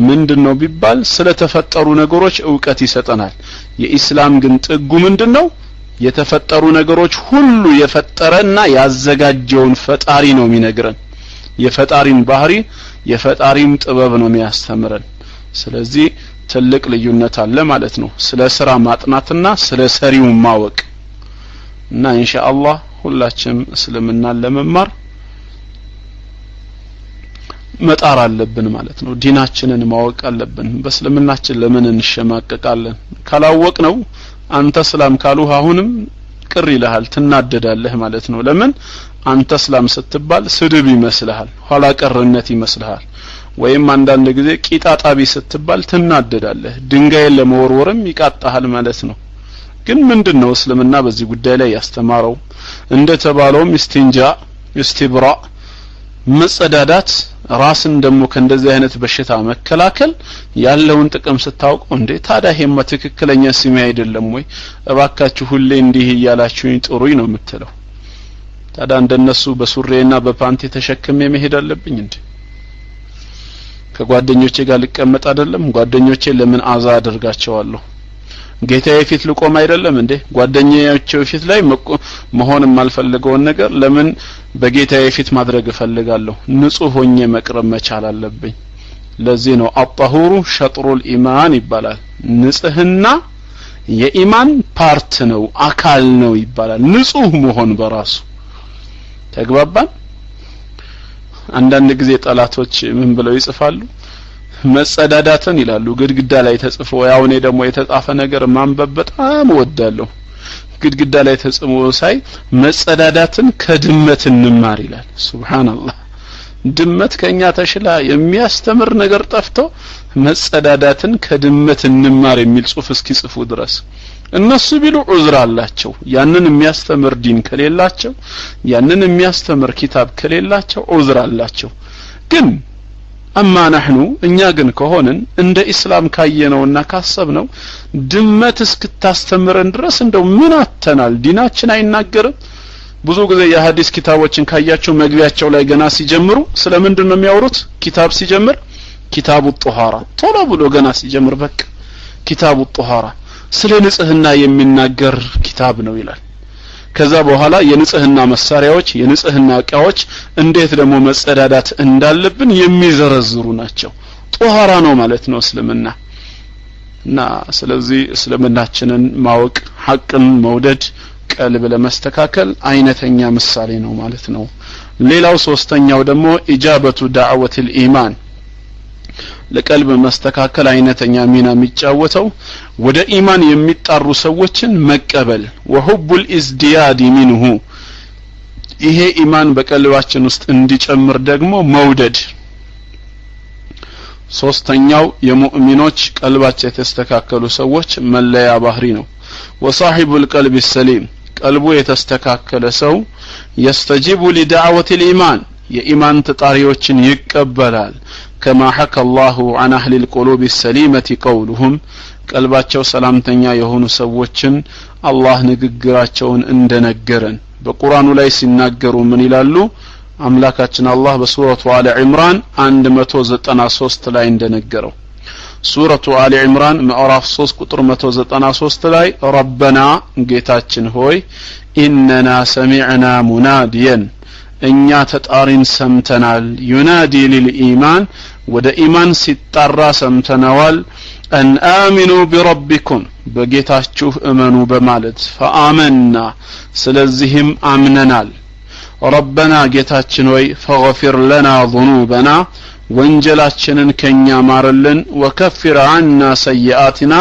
ምንድነው ቢባል ስለተፈጠሩ ነገሮች ዕውቀት ይሰጠናል የኢስላም ግን ጥጉ ምንድነው የተፈጠሩ ነገሮች ሁሉ የፈጠረና ያዘጋጀውን ፈጣሪ ነው የሚነግረን የፈጣሪን ባህሪ የፈጣሪን ጥበብ ነው የሚያስተምረን ስለዚህ ትልቅ ልዩነት አለ ማለት ነው ስለ ስራ ማጥናትና ስለ ሰሪው ማወቅ እና ኢንሻአላህ ሁላችንም እስልምናን ለመማር መጣር አለብን ማለት ነው ዲናችንን ማወቅ አለብን በእስልምናችን ለምን እንሸማቀቃለን ካላወቅ ነው አንተ እስላም ካሉህ አሁንም ቅር ይልሃል ትናደዳለህ ማለት ነው ለምን አንተ እስላም ስትባል ስድብ ይመስልሃል ኋላ ቀርነት ይመስልሃል ወይም አንዳንድ ጊዜ ቂጣጣቢ ስትባል ትናደዳለህ ድንጋይ ለመወርወርም ይቃጣሃል ማለት ነው ግን ምንድነው እስልምና በዚህ ጉዳይ ላይ ያስተማረው እንደተባለውም ኢስቲንጃ ኢስቲብራ መጸዳዳት ራስን ደሞ ከእንደዚህ አይነት በሽታ መከላከል ያለውን ጥቅም ስታውቁ እንዴ ታዲያ ይሄማ ትክክለኛ ስሜ አይደለም ወይ እባካችሁ ሁሌ እንዲህ ይያላችሁኝ ጥሩይ ነው የምትለው ታዲያ እንደነሱ በሱሬና በፓንቲ ተሸክሜ መሄድ አለብኝ እንዴ ከጓደኞቼ ጋር ልቀመጥ አይደለም ጓደኞቼ ለምን አዛ አደርጋቸዋለሁ ጌታዬ ፊት ልቆም አይደለም እንዴ ጓደኛዬ ፊት ላይ መሆን የማልፈልገው ነገር ለምን በጌታዬ ፊት ማድረግ እፈልጋለሁ ንጹህ ሆኜ መቅረብ መቻል አለብኝ ለዚህ ነው አጣሁሩ ሸጥሩል ኢማን ይባላል ንጽህና የኢማን ፓርት ነው አካል ነው ይባላል ንጹህ መሆን በራሱ ተግባባን አንዳንድ ጊዜ ጠላቶች ምን ብለው ይጽፋሉ መጸዳዳትን ይላሉ ግድግዳ ላይ ተጽፎ ያው እኔ ደግሞ የተጻፈ ነገር ማንበብ በጣም ወዳለሁ ግድግዳ ላይ ተጽፎ ሳይ መጸዳዳትን ከድመት እንማር ይላል ሱብሃንአላህ ድመት ከኛ ተሽላ የሚያስተምር ነገር ጠፍቶ መጸዳዳትን ከድመት እንማር የሚል ጽሑፍ እስኪጽፉ ድረስ እነሱ ቢሉ ዑዝር አላቸው ያንን የሚያስተምር ዲን ከሌላቸው ያንን የሚያስተምር ኪታብ ከሌላቸው ዑዝር አላቸው ግን أما نحن እኛ ግን ከሆነን እንደ እስላም ካየነውና ካሰብነው ድመት እስክታስተምረን ድረስ እንደው ምን አተናል ዲናችን አይናገርም ብዙ ጊዜ የሐዲስ ኪታቦችን ካያቸው መግቢያቸው ላይ ገና ሲጀምሩ ስለምንድን ነው የሚያወሩት ኪታብ ሲጀምር ኪታቡ ጧሃራ ቶሎ ብሎ ገና ሲጀምር በቃ ኪታቡ ጧሃራ ስለ ንጽህና የሚናገር ኪታብ ነው ይላል ከዛ በኋላ የንጽህና መሳሪያዎች የንጽህና ዕቃዎች እንዴት ደግሞ መጸዳዳት እንዳለብን የሚዘረዝሩ ናቸው ጧሃራ ነው ማለት ነው እስልምና እና ስለዚህ እስልምናችንን ማወቅ ሐቅን መውደድ ቀልብ ለማስተካከል አይነተኛ ምሳሌ ነው ማለት ነው ሌላው ሶስተኛው ደግሞ ኢጃበቱ ዳዕወቱል ኢማን ለቀልብ ማስተካከል አይነተኛ ሚና የሚጫወተው ወደ ኢማን የሚጣሩ ሰዎችን መቀበል ወሁቡል ኢዝዲያድ ሚንሁ ይሄ ኢማን በቀልባችን ውስጥ እንዲጨምር ደግሞ መውደድ ሶስተኛው የሙእሚኖች ቀልባቸው የተስተካከሉ ሰዎች መለያ ባህሪ ነው ወሳሂቡል ቀልብ ሰሊም ቀልቡ የተስተካከለ ሰው يستجيب لدعوة الإيمان የኢማን ተጣሪዎችን ይቀበላል كما حكى الله عن أهل القلوب السليمة قولهم ቀልባቸው ሰላምተኛ የሆኑ ሰዎችን አላህ ንግግራቸውን እንደነገረን በቁርአኑ ላይ ሲናገሩ ምን ይላሉ አምላካችን አላህ በሱረቱ አለ ዒምራን 193 ላይ እንደነገረው ሱረቱ አለ ዒምራን ምዕራፍ 3 ቁጥር 193 ላይ ረበና ጌታችን ሆይ ኢነና ሰሚዕና ሙናዲየን እኛ ተጣሪን ሰምተናል ዩናዲ ሊልኢማን ወደ ኢማን ሲጣራ ሰምተናል أن آمنوا بربكم بجيتاችሁ እመኑ በማለት فآمنا ስለዚህም አምነናል ربنا ጌታችን ሆይ فغفر لنا ذنوبنا ወንጀላችንን ከኛ ማርልን وكفر عنا سيئاتنا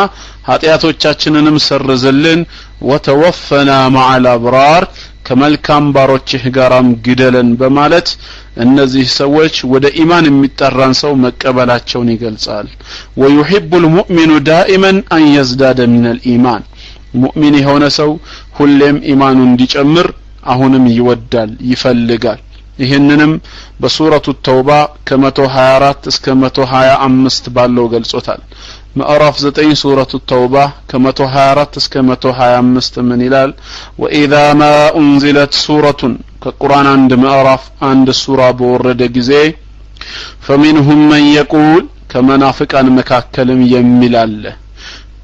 ኃጢያቶቻችንንም ሰርዝልን وتوفنا مع الأبرار ከመልካም ባሮችህ ጋራም ግደለን በማለት እነዚህ ሰዎች ወደ ኢማን የሚጠራን ሰው መቀበላቸውን ይገልጻል ويحب المؤمن دائما أن يزداد من الإيمان ሙእሚን የሆነ ሰው ሁሌም ኢማኑን እንዲጨምር አሁንም ይወዳል ይፈልጋል ይሄንንም በሱረቱ ተውባ ከ124 እስከ 125 ባለው ገልጾታል ምዕራፍ 9 ሱረቱ ተውባ ከ124 እስከ 125 ምን ይላል وإذا ما أنزلت سورة ከቁርአን አንድ ምዕራፍ አንድ ሱራ በወረደ ጊዜ فمنهم من يقول ከመናፍቃን መካከልም የሚላል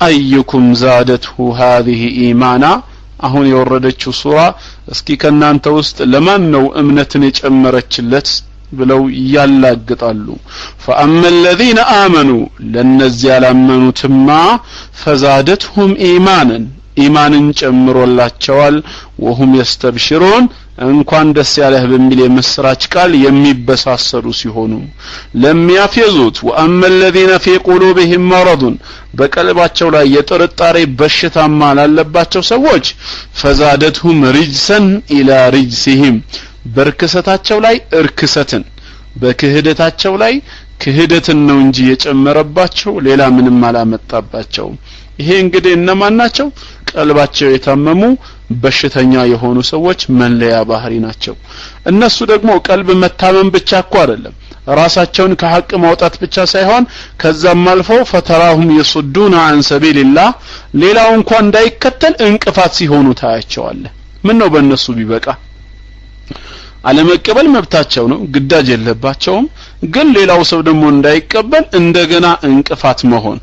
أيكم زادته هذه إيمانا አሁን የወረደችው ሱራ እስኪ ከናንተ ውስጥ ለማን ነው እምነትን የጨመረችለት ብለው ያላግጣሉ فأما الذين آمنوا ለነዚህ ያላመኑትማ فزادتهم إيمانا ኢማንን ጨምሮላቸዋል وهم يستبشرون እንኳን ደስ ያለህ በሚል የምስራች ቃል የሚበሳሰሩ ሲሆኑ ለሚያፈዙት وأما الذين في قلوبهم مرض በቀልባቸው ላይ የጥርጣሬ በሽታማ ላለባቸው ሰዎች فزادتهم رجسا إلى رجسهم በርክሰታቸው ላይ እርክሰትን በክህደታቸው ላይ ክህደትን ነው እንጂ የጨመረባቸው ሌላ ምንም አላመጣባቸው ይሄ እንግዲህ እነማን ናቸው ቀልባቸው የታመሙ በሽተኛ የሆኑ ሰዎች መለያ ባህሪ ናቸው እነሱ ደግሞ ቀልብ መታመም ብቻ እኮ አይደለም ራሳቸውን ከሐቅ ማውጣት ብቻ ሳይሆን ከዛም አልፈው ፈተራሁም يصدون عن سبيل الله ሌላው እንኳን እንዳይከተል እንቅፋት ሲሆኑ ታያቸዋለህ ምን ነው በእነሱ ቢበቃ አለመቀበል መብታቸው ነው ግዳጅ የለባቸውም ግን ሌላው ሰው ደግሞ እንዳይቀበል እንደገና እንቅፋት መሆን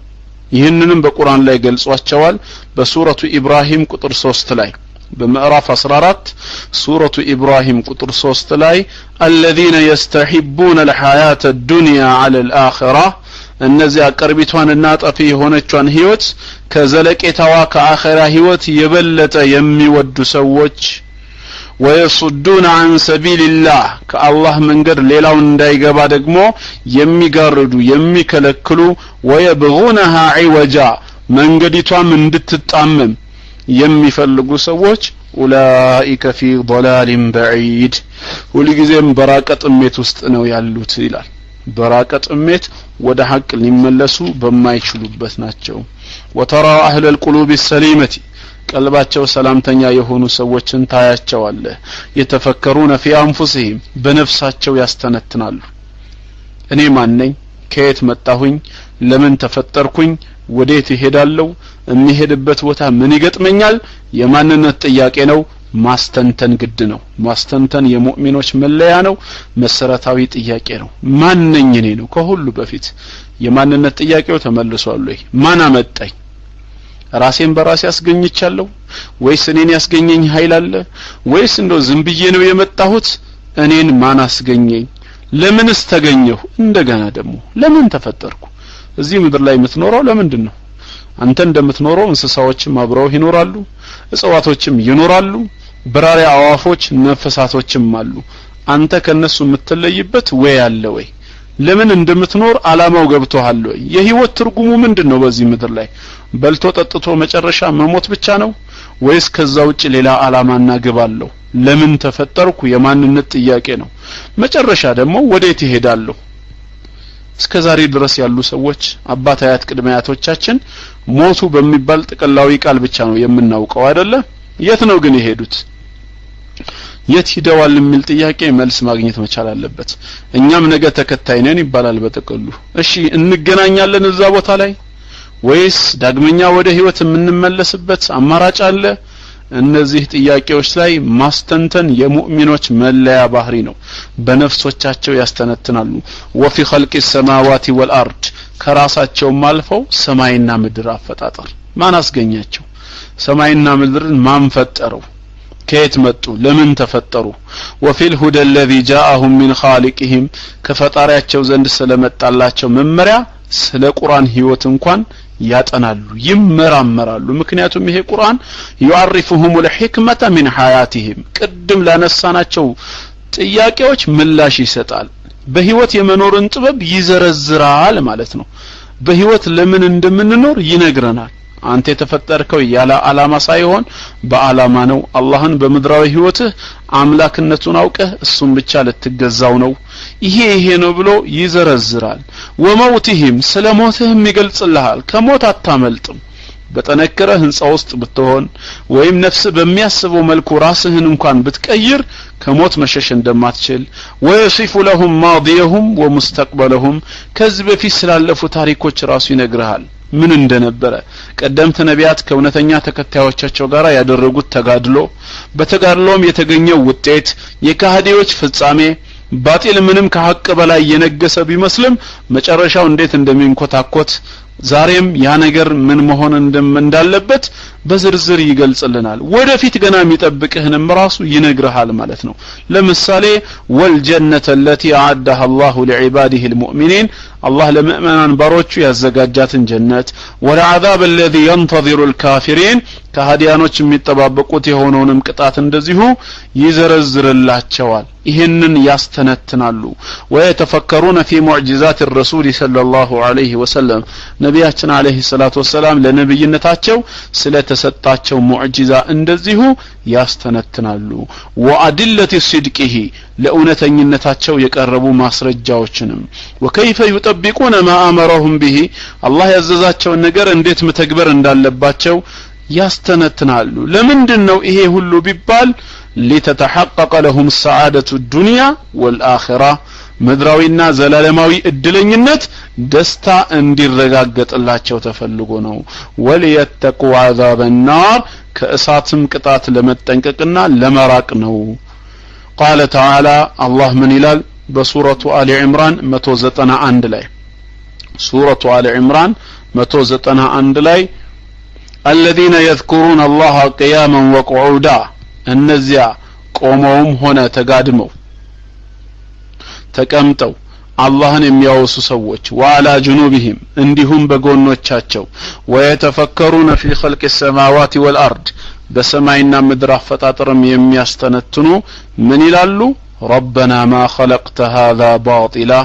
ይህንንም በቁርአን ላይ ገልጿቸዋል በሱረቱ ኢብራሂም ቁጥር 3 ላይ በምዕራፍ 14 ሱረቱ ኢብራሂም ቁጥር 3 ላይ الذين يستحبون الحياة الدنيا على الآخرة እነዚያ ቅርቢቷንና ጠፊ የሆነቿን ህይወት ከዘለቄታዋ ከአኺራ ህይወት የበለጠ የሚወዱ ሰዎች ويصدون عن سبيل الله كالله منجر ليلاون እንዳይገባ ደግሞ የሚጋርዱ የሚከለክሉ ويبغونها عوجا መንገዲቷም እንድትጣመም የሚፈልጉ ሰዎች اولئك في ضلال بعيد ሁልጊዜም በራቀ ጥሜት ውስጥ ነው ያሉት ይላል በራቀ ጥሜት ወደ ሐቅ ሊመለሱ በማይችሉበት ናቸው وترى اهل القلوب السليمه ቀልባቸው ሰላምተኛ የሆኑ ሰዎችን ታያቸዋለህ የተፈከሩነ في انفسهم በነፍሳቸው ያስተነትናሉ እኔ ማን ነኝ ከየት መጣሁኝ ለምን ተፈጠርኩኝ ወዴት እሄዳለሁ የሚሄድበት ቦታ ምን ይገጥመኛል የማንነት ጥያቄ ነው ማስተንተን ግድ ነው ማስተንተን የሙእሚኖች መለያ ነው መሰረታዊ ጥያቄ ነው ማን ነኝ እኔ ነው ከሁሉ በፊት የማንነት ጥያቄው ተመልሷል ወይ ማን አመጣኝ ራሴን በራሴ ያስገኝቻለሁ ወይስ እኔን ያስገኘኝ ኃይል አለ ወይስ እንደው ዝም ብዬ ነው የመጣሁት እኔን ማን አስገኘኝ ለምንስ ተገኘሁ እንደገና ደግሞ ለምን ተፈጠርኩ እዚህ ምድር ላይ የምትኖረው ለምንድን ነው አንተ እንደምትኖረው እንስሳዎችም አብረው ይኖራሉ እጽዋቶችም ይኖራሉ በራሪ አዋፎች ነፍሳቶችም አሉ አንተ ከነሱ የምትለይበት ወይ አለ ወይ ለምን እንደምትኖር አላማው ገብቶሃል ወይ የህይወት ትርጉሙ ምንድነው በዚህ ምድር ላይ በልቶ ጠጥቶ መጨረሻ መሞት ብቻ ነው ወይስ ከዛ ውጭ ሌላ አላማና ግብ አለው ለምን ተፈጠርኩ የማንነት ጥያቄ ነው መጨረሻ ደግሞ ወዴት ይሄዳሉ እስከዛሬ ድረስ ያሉ ሰዎች አባት አያት ቅድመ አያቶቻችን ሞቱ በሚባል ጥቅላዊ ቃል ብቻ ነው የምናውቀው አይደለ የት ነው ግን የሄዱት የት ሄደዋል የሚል ጥያቄ መልስ ማግኘት መቻል አለበት እኛም ነገ ተከታይ ነን ይባላል በተቀሉ እሺ እንገናኛለን እዛ ቦታ ላይ ወይስ ዳግመኛ ወደ ህይወት የምንመለስበት አማራጭ አለ እነዚህ ጥያቄዎች ላይ ማስተንተን የሙእሚኖች መለያ ባህሪ ነው በነፍሶቻቸው ያስተነትናሉ ወፊ ኸልቂ السماوات والارض ከራሳቸውም አልፈው ሰማይና ምድር አፈጣጠር ማን አስገኛቸው ሰማይና ምድርን ማን ፈጠረው ከየት መጡ ለምን ተፈጠሩ وفي الهدى الذي جاءهم من خالقهم ከፈጣሪያቸው ዘንድ ስለመጣላቸው መመሪያ ስለ ቁርአን ህይወት እንኳን ያጠናሉ ይመራመራሉ ምክንያቱም ይሄ ቁርአን يعرفهم الحكمة من حياتهم ቅድም ላነሳናቸው ጥያቄዎች ምላሽ ይሰጣል በህይወት የመኖርን ጥበብ ይዘረዝራል ማለት ነው በህይወት ለምን እንደምንኖር ይነግረናል አንተ የተፈጠርከው ያለ አላማ ሳይሆን በአላማ ነው አላህን በምድራዊ ህይወትህ አምላክነቱን አውቀህ እሱን ብቻ ልትገዛው ነው ይሄ ነው ብሎ ይዘረዝራል ወመውትህም ስለሞትህም ይገልጽልሃል ከሞት አታመልጥም በተነከረ ህንጻ ውስጥ ብትሆን ወይም ነፍስ በሚያስበው መልኩ ራስህን እንኳን ብትቀይር ከሞት መሸሽ እንደማትችል ወይሲፉ ለሁም ማዲየሁም ወሙስተቅበለሁም ከዚህ በፊት ስላለፉ ታሪኮች ራሱ ይነግርሃል ምን እንደነበረ ቀደምት ነቢያት ከእውነተኛ ተከታዮቻቸው ጋር ያደረጉት ተጋድሎ በተጋድሎም የተገኘው ውጤት የካህዲዎች ፍጻሜ ባጢል ምንም ከሐቅ በላይ የነገሰ ቢመስልም መጨረሻው እንዴት እንደሚንኮታኮት ዛሬም ያ ነገር ምን መሆን እንዳለበት በዝርዝር ይገልጽልናል ወደፊት ገና የሚጠብቅህንም ራሱ ይነግርሃል ማለት ነው ለምሳሌ ወልጀነተ التي اعدها الله لعباده المؤمنين الله ለሙእሚናን ባሮቹ ያዘጋጃትን ጀነት ወለዓዛብ الذي ينتظر الكافرين ከሃዲያኖች የሚጠባበቁት የሆነውንም ቅጣት እንደዚሁ ይዘረዝርላቸዋል ይሄንን ያስተነትናሉ ወይተፈከሩነ في معجزات الرسول صلى الله عليه وسلم ነቢያችን አለይሂ ሰላቱ ወሰለም ለነብይነታቸው ስለተሰጣቸው ሙዕጂዛ እንደዚሁ ያስተነትናሉ ወአድለቲ ሲድቂሂ ለእውነተኝነታቸው የቀረቡ ማስረጃዎችንም ወከይፈ ይጠብቁነ ማ አመረሁም ቢሂ አላህ ያዘዛቸውን ነገር እንዴት መተግበር እንዳለባቸው ያስተነትናሉ ለምንድነው ይሄ ሁሉ ቢባል لتتحقق لهم السعادة الدنيا والآخرة ምድራዊና ዘላለማዊ እድለኝነት ደስታ እንዲረጋገጥላቸው ተፈልጎ ነው ወለየተቁ عذاب النار ከእሳትም ቅጣት ለመጠንቀቅና ለመራቅ ነው قال تعالى الله من ይላል በሱረቱ አሊ ኢምራን 191 ላይ ሱረቱ አሊ ኢምራን 191 ላይ الذين يذكرون الله قياما وقعودا እነዚያ ቆመውም ሆነ ተጋድመው ተቀምጠው አላህን የሚያወሱ ሰዎች ወአላ ጁኑብህም እንዲሁም በጎኖቻቸው ወየተፈከሩነ في خلق السماوات والارض በሰማይና ምድር አፈጣጠርም የሚያስተነትኑ ምን ይላሉ ربنا ما خلقت هذا باطلا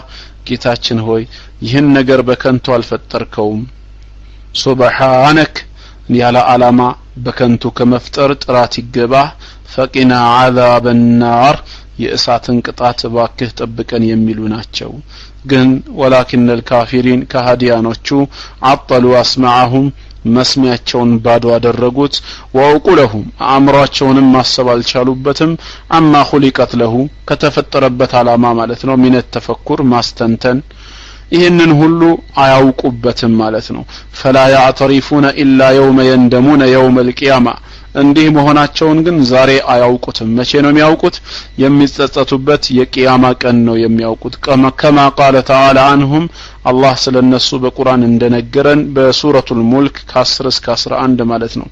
ጌታችን ሆይ ይህን ነገር በከንቱ አልፈጠርከውም ሱብሃንክ ያለ አላማ በከንቱ ከመፍጠር ጥራት ይገባህ فقنا عذاب النار የእሳትን ቅጣት ባክህ ጠብቀን የሚሉ ናቸው ግን ወላኪን الكافرين ከሃዲያኖቹ አጠሉ አስማዓሁም መስሚያቸውን ባዶ አደረጉት ወአውቁለሁም አእምሯቸውንም ማሰብ አልቻሉበትም አማ ኹሊቀት ለሁ ከተፈጠረበት ዓላማ ማለት ነው ሚነ ተፈኩር ማስተንተን ይህንን ሁሉ አያውቁበትም ማለት ነው ፈላ ያዕተሪፉነ ኢላ የውመ የንደሙነ የውመ القيامة እንዲህ መሆናቸውን ግን ዛሬ አያውቁትም መቼ ነው የሚያውቁት የሚጸጸቱበት የቂያማ ቀን ነው የሚያውቁት ከማ قال تعالى عنهم አላህ ስለነሱ በቁርአን እንደነገረን በሱረቱል ሙልክ ከ10 እስከ 11 ማለት ነው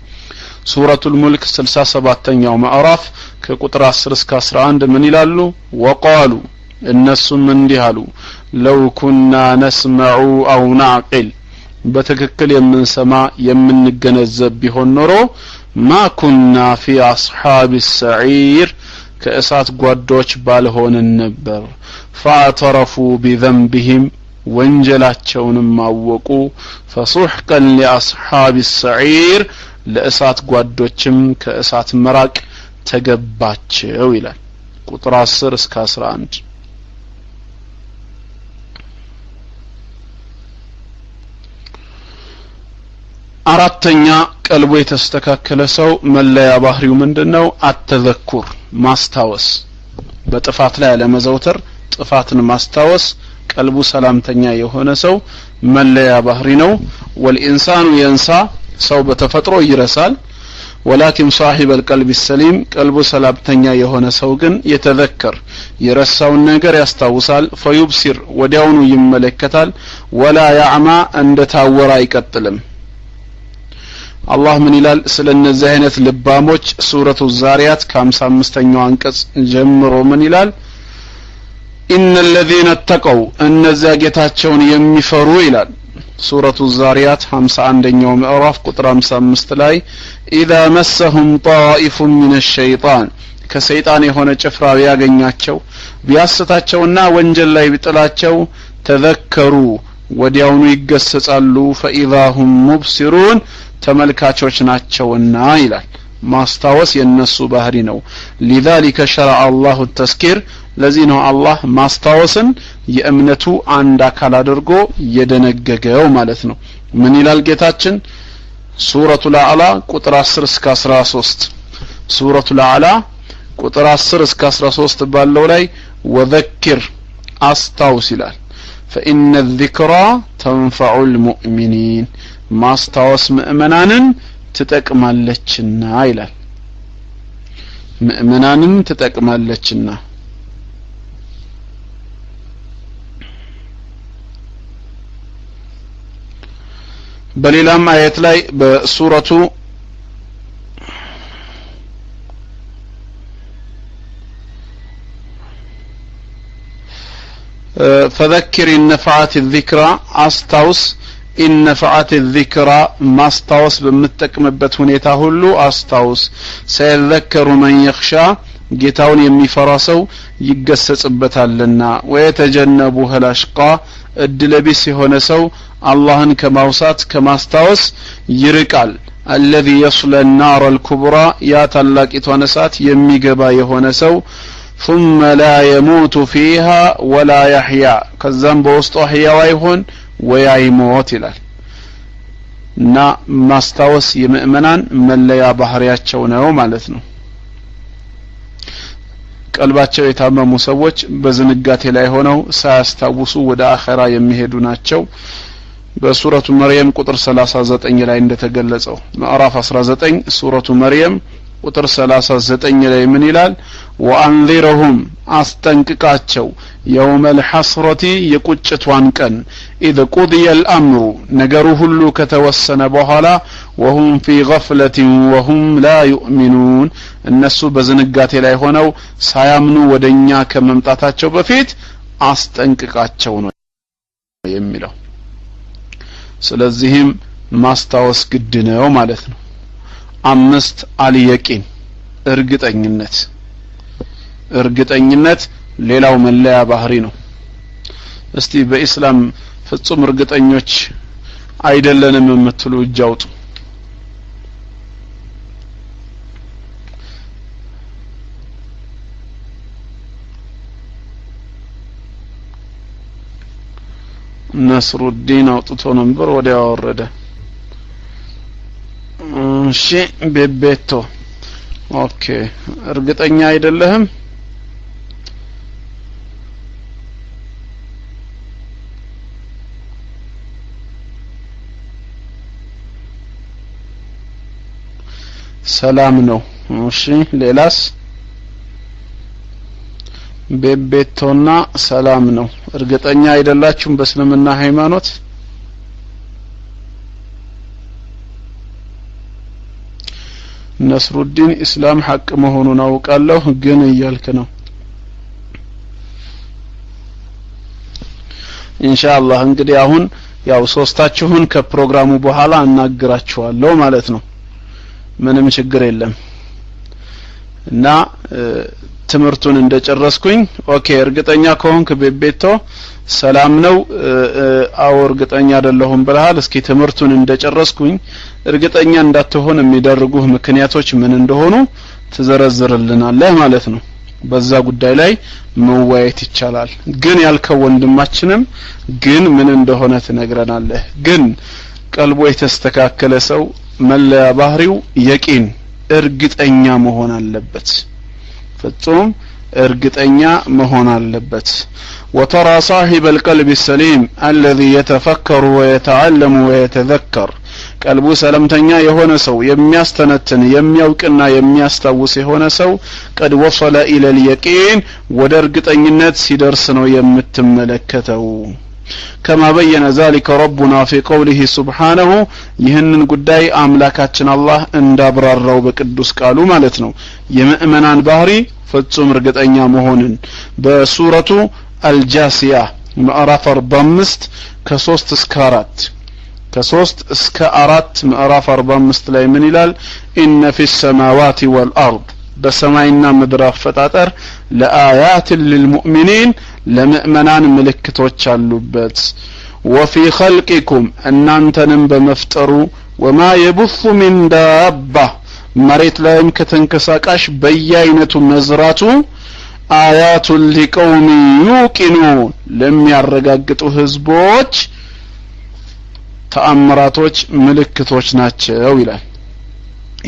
ሱረቱል ሙልክ 67ኛው ማዕራፍ ከቁጥር 10 እስከ 11 ምን ይላሉ ወቃሉ እነሱም እንዲህ አሉ ለው ኩና ነስመዑ አው ናዕቂል በትክክል የምንሰማ የምንገነዘብ ቢሆን ኖሮ ማ ኩና ፊ አስሓብ السعير ከእሳት ጓዶች ባልሆንን ነበር ፈአተረፉ ቢذنبهم ወንጀላቸውንም አወቁ فسحقا لأصحاب السعير ለእሳት ጓዶችም ከእሳት መራቅ ተገባቸው ይላል ቁጥር 10 እስከ 11 አራተኛ ቀልቡ የተስተካከለ ሰው መለያ ባህሪው ምንድነው አተዘኩር ማስታወስ በጥፋት ላይ አለመዘውተር ጥፋትን ማስታወስ ቀልቡ ሰላምተኛ የሆነ ሰው መለያ ባህሪ ነው ወልኢንሳኑ የንሳ ሰው በተፈጥሮ ይረሳል ولكن صاحب القلب السليم ቀልቡ ሰላምተኛ የሆነ ሰው ግን የተዘከር የረሳውን ነገር ያስታውሳል فيبصر ወዲያውኑ ይመለከታል ولا يعمى እንደታወራ አይቀጥልም አላህ ምን ይላል ስለነዚህ አይነት ልባሞች ሱረቱ ዛሪያት ከ55ኛው አንቀጽ ጀምሮ ምን ይላል إن الذين اتقوا እነዚያ ጌታቸውን የሚፈሩ ይላል ሱረቱ ዛሪያት 51ኛው ምዕራፍ ቁጥር 55 ላይ إذا مسهم طائف من الشيطان ከሰይጣን የሆነ ጭፍራ ያገኛቸው ቢያስታቸውና ወንጀል ላይ ቢጥላቸው ተዘከሩ ወዲያውኑ ይገሰጻሉ فإذا هم مبصرون ተመልካቾች ናቸውና ይላል ማስታወስ የነሱ ባህሪ ነው لذلك شرع الله التذكير ለዚህ ነው አላህ ማስታወስን የእምነቱ አንድ አካል አድርጎ የደነገገው ማለት ነው ምን ይላል ጌታችን ሱረቱል አዕላ ቁጥር 10 እስከ 13 ሱረቱል አዕላ ቁጥር 10 እስከ 13 ባለው ላይ ወذكر አስታውስ ይላል فإن الذكرى تنفع المؤمنين ማስታወስ ምእመናንን ትጠቅማለችና ይላል ምእመናንን ትጠቅማለችና በሌላም አየት ላይ በሱረቱ فذكر إن نفعت الذكرى أستوس إن نفعت الذكرى ما استوس بمتكمبت هنيتا هلو أستوس سيذكر من يخشى ጌታውን የሚፈራ ሰው ይገሰጽበታልና ወየተጀነቡህ ለሽቃ እድለቢስ የሆነ ሰው አላህን ከማውሳት ከማስታወስ ይርቃል الذي يصل النار الكبرى يا ታላቂቷን እሳት የሚገባ የሆነ ሰው ثم لا يموت فيها ولا يحيا ከዛም በውስጡ ህያው አይሆን ወይ አይሞት ይላል እና ማስታወስ የምእመናን መለያ ባህሪያቸው ነው ማለት ነው ቀልባቸው የታመሙ ሰዎች በዝንጋቴ ላይ ሆነው ሳያስታውሱ ወደ አኺራ የሚሄዱ ናቸው በሱረቱ መርየም ቁጥር 39 ላይ እንደተገለጸው ምዕራፍ 19 ሱረቱ መርየም ቁጥር 39 ላይ ምን ይላል ወአንዚረሁም አስጠንቅቃቸው يوم الحسرة የቁጭቷን ቀን إذ قضي الأمر ነገሩ ሁሉ ከተወሰነ በኋላ وهم في غفلة وهم لا يؤمنون እነሱ በዝንጋቴ ላይ ሆነው ሳያምኑ ወደኛ ከመምጣታቸው በፊት አስጠንቅቃቸው ነው የሚለው ስለዚህም ማስታወስ ግድ ነው ማለት ነው 5 አልየቂን እርግጠኝነት ሌላው መለያ ባህሪ ነው እስቲ በእስላም ፍጹም እርግጠኞች አይደለንም የምትሉ እጅ አውጡ ነስሩዲን አውጥቶ ነበር ወዲያ ወረደ እሺ ቤቤቶ ኦኬ እርግጠኛ አይደለህም ሰላም ነው እሺ ሌላስ ቤቤቶና ሰላም ነው እርግጠኛ አይደላችሁም በእስልምና ሃይማኖት ነስሩዲን እስላም ሐቅ መሆኑን አውቃለሁ ግን እያልክ ነው ኢንሻአላህ እንግዲህ አሁን ያው ሶስታችሁን ከፕሮግራሙ በኋላ እናግራችኋለሁ ማለት ነው ምንም ችግር የለም እና ትምርቱን እንደጨረስኩኝ ኦኬ እርግጠኛ ከሆንክ ቤቤቶ ሰላም ነው አው እርግጠኛ አይደለሁም ብለሃል እስኪ ትምርቱን እንደጨረስኩኝ እርግጠኛ እንዳትሆን የሚደርጉህ ምክንያቶች ምን እንደሆኑ ትዘረዝርልናለህ ማለት ነው በዛ ጉዳይ ላይ መወያየት ይቻላል ግን ያልከው ወንድማችንም ግን ምን እንደሆነ ትነግረናለህ ግን ቀልቦ የተስተካከለ ሰው መለያ ባህሪው የቂን እርግጠኛ መሆን አለበት ፍጹም እርግጠኛ መሆን አለበት وترى صاحب القلب السليم الذي يتفكر ويتعلم ويتذكر ቀልቡ ሰላምተኛ የሆነ ሰው የሚያስተነትን የሚያውቅና የሚያስታውስ የሆነ ሰው قد وصل الى اليقين ወደ እርግጠኝነት ሲደርስ ነው የምትመለከተው كما بين ذلك ربنا في قوله سبحانه ይህንን ጉዳይ አምላካችን አላህ እንዳብራራው በቅዱስ ቃሉ ማለት ነው የሙእመናን ባህሪ ፍጹም እርግጠኛ መሆንን በሱረቱ አልጃሲያ ምዕራፍ 45 ከ3 እስከ 4 ከ3 እስከ 4 ምዕራፍ 45 ላይ ምን ይላል ኢነ ፊ السماوات والارض በሰማይና ምድር አፈጣጠር ለአያት للمؤمنين ለሙእመናን ምልክቶች አሉበት وفي خلقكم እናንተንም በመፍጠሩ وما يبث من دابة መሬት ላይም ከተንከሳቃሽ በየአይነቱ መዝራቱ አያቱ لقوم يوقنون ለሚያረጋግጡ ህዝቦች ተአምራቶች ምልክቶች ናቸው ይላል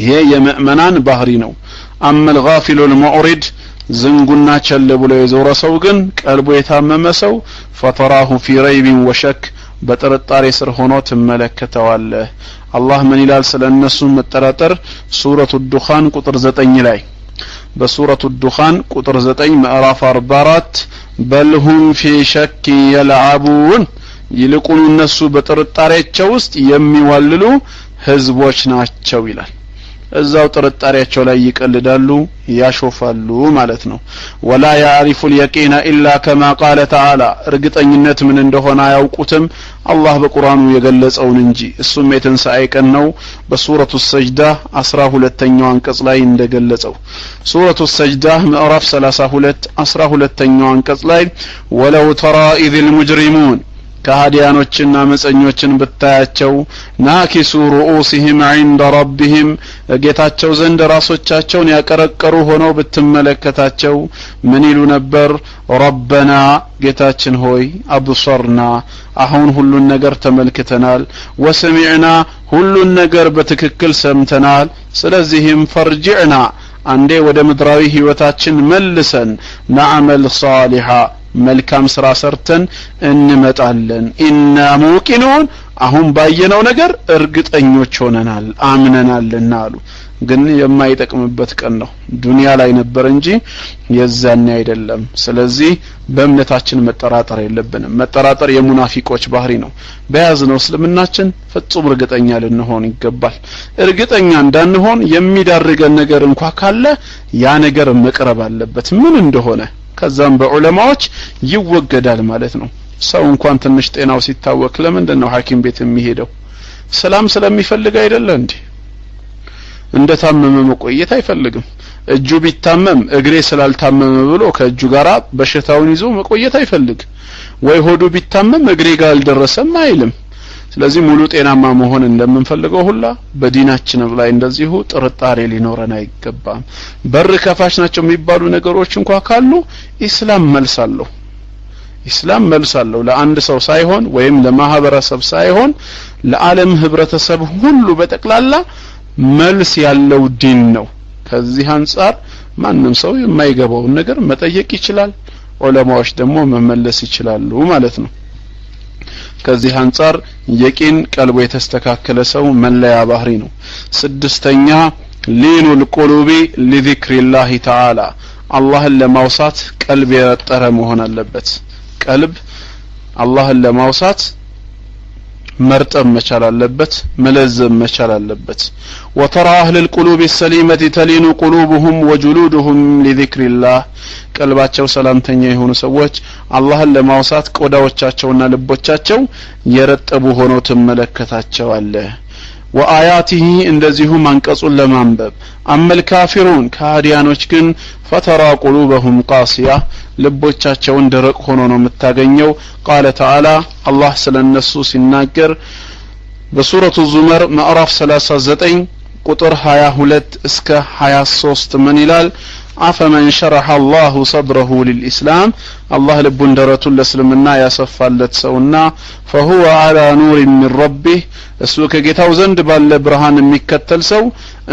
ይሄ የሙእመናን ባህሪ ነው አመል ጋፊሉ المعرض ዝንጉና ቸል ብሎ የዞረ ሰው ግን ቀልቡ የታመመ ሰው ፈተራሁ ፊ ረይብ ወሸክ በጥርጣሬ ስር ሆኖ ትመለከተዋለህ አላህ ምን ይላል ስለነሱ መጠራጠር ሱረቱ ዱኻን ቁጥር 9 ላይ በሱረቱ ዱኻን ቁጥር 9 ምዕራፍ 44 በልሁም ፊ ሸክ የልዓቡን ይልቁኑ እነሱ በጥርጣሬያቸው ውስጥ የሚዋልሉ ህዝቦች ናቸው ይላል እዛው ጥርጣሬያቸው ላይ ይቀልዳሉ ያሾፋሉ ማለት ነው ወላ ያዕሪፉ اليقين الا كما قال تعالى እርግጠኝነት ምን እንደሆነ አያውቁትም አላህ በቁርአኑ የገለጸውን እንጂ እሱም የትንሳኤ ቀን ነው በሱረቱ ሰጅዳ 12ኛው አንቀጽ ላይ እንደገለጸው ሱረቱ ሰጅዳ ምዕራፍ 32 12ኛው አንቀጽ ላይ ወለው ተራ ኢذ المجرمون ከሃዲያኖችና መጸኞችን ብታያቸው ናኪሱ ሩኡሲሂም عند ربهم ጌታቸው ዘንድ ራሶቻቸውን ያቀረቀሩ ሆነው ብትመለከታቸው ምን ይሉ ነበር ረበና ጌታችን ሆይ አብሰርና አሁን ሁሉን ነገር ተመልክተናል ወሰሚዕና ሁሉን ነገር በትክክል ሰምተናል ስለዚህም ፈርጅዕና አንዴ ወደ ምድራዊ ህይወታችን መልሰን ነዓመል ሷሊሃ መልካም ስራ ሰርተን እንመጣለን ኢና ሙቂኑን አሁን ባየነው ነገር እርግጠኞች ሆነናል አምነናልና አሉ ግን የማይጠቅምበት ቀን ነው ዱንያ ላይ ነበር እንጂ የዛኔ አይደለም ስለዚህ በእምነታችን መጠራጠር የለብንም መጠራጠር የሙናፊቆች ባህሪ ነው በያዝነው እስልምናችን ፍጹም እርግጠኛ ልንሆን ይገባል እርግጠኛ እንዳንሆን የሚዳርገን ነገር እንኳን ካለ ያ ነገር መቅረብ አለበት ምን እንደሆነ ከዛም በዑለማዎች ይወገዳል ማለት ነው ሰው እንኳን ትንሽ ጤናው ሲታወክ ለምንድን ነው ሐኪም ቤት የሚሄደው ሰላም ስለሚፈልግ አይደለ እንዴ እንደታመመ መቆየት አይፈልግም እጁ ቢታመም እግሬ ስላልታመመ ብሎ ከእጁ ጋራ በሽታውን ይዞ መቆየት አይፈልግ ወይ ሆዱ ቢታመም እግሬ ጋር አልደረሰም አይልም ስለዚህ ሙሉ ጤናማ መሆን እንደምንፈልገው ሁላ በዲናችን ላይ እንደዚሁ ጥርጣሬ ሊኖረን አይገባም በር ከፋሽ ናቸው የሚባሉ ነገሮች እንኳን ካሉ ኢስላም መልሳለሁ ለአንድ ሰው ሳይሆን ወይም ለማህበረሰብ ሳይሆን ለዓለም ህብረተሰብ ሁሉ በጠቅላላ መልስ ያለው ዲን ነው ከዚህ አንፃር ማንም ሰው የማይገባውን ነገር መጠየቅ ይችላል ዑለማዎች ደግሞ መመለስ ይችላሉ ማለት ነው ከዚህ አንፃር የቂን ቀልቡ የተስተካከለ ሰው መለያ ባህሪ ነው ስድስተኛ ሊኑል ቁሉቢ ለዚክሪላህ ተዓላ አላህን ለማውሳት ቀልብ የረጠረ መሆን አለበት ቀልብ አላህን ለማውሳት مرتب مشال اللبت ملزم مشال اللبت وترى أهل القلوب السليمة تلين قلوبهم وجلودهم لذكر الله قلباتشو سلامتኛ የሆኑ ሰዎች አላህን ለማውሳት ቆዳዎቻቸውና ልቦቻቸው የረጠቡ ሆነው ተመለከታቸዋለህ وآياته እንደዚሁም አንቀጹን ለማንበብ አመል ካፊሩን ካዲያኖች ግን فترى قلوبهم قاسية ልቦቻቸውን ደረቅ ሆኖ ነው የምታገኘው قال تعالى الله ስለነሱ ሲናገር በሱረቱ ዙመር ምዕራፍ 39 ቁጥር 22 እስከ 23 ምን ይላል አፈመን شرح الله صدره للإسلام الله ልቡን ደረቱን ለእስልምና ያሰፋለት ሰውና فهو على نور من ربه እሱ ከጌታው ዘንድ ባለ ብርሃን የሚከተል ሰው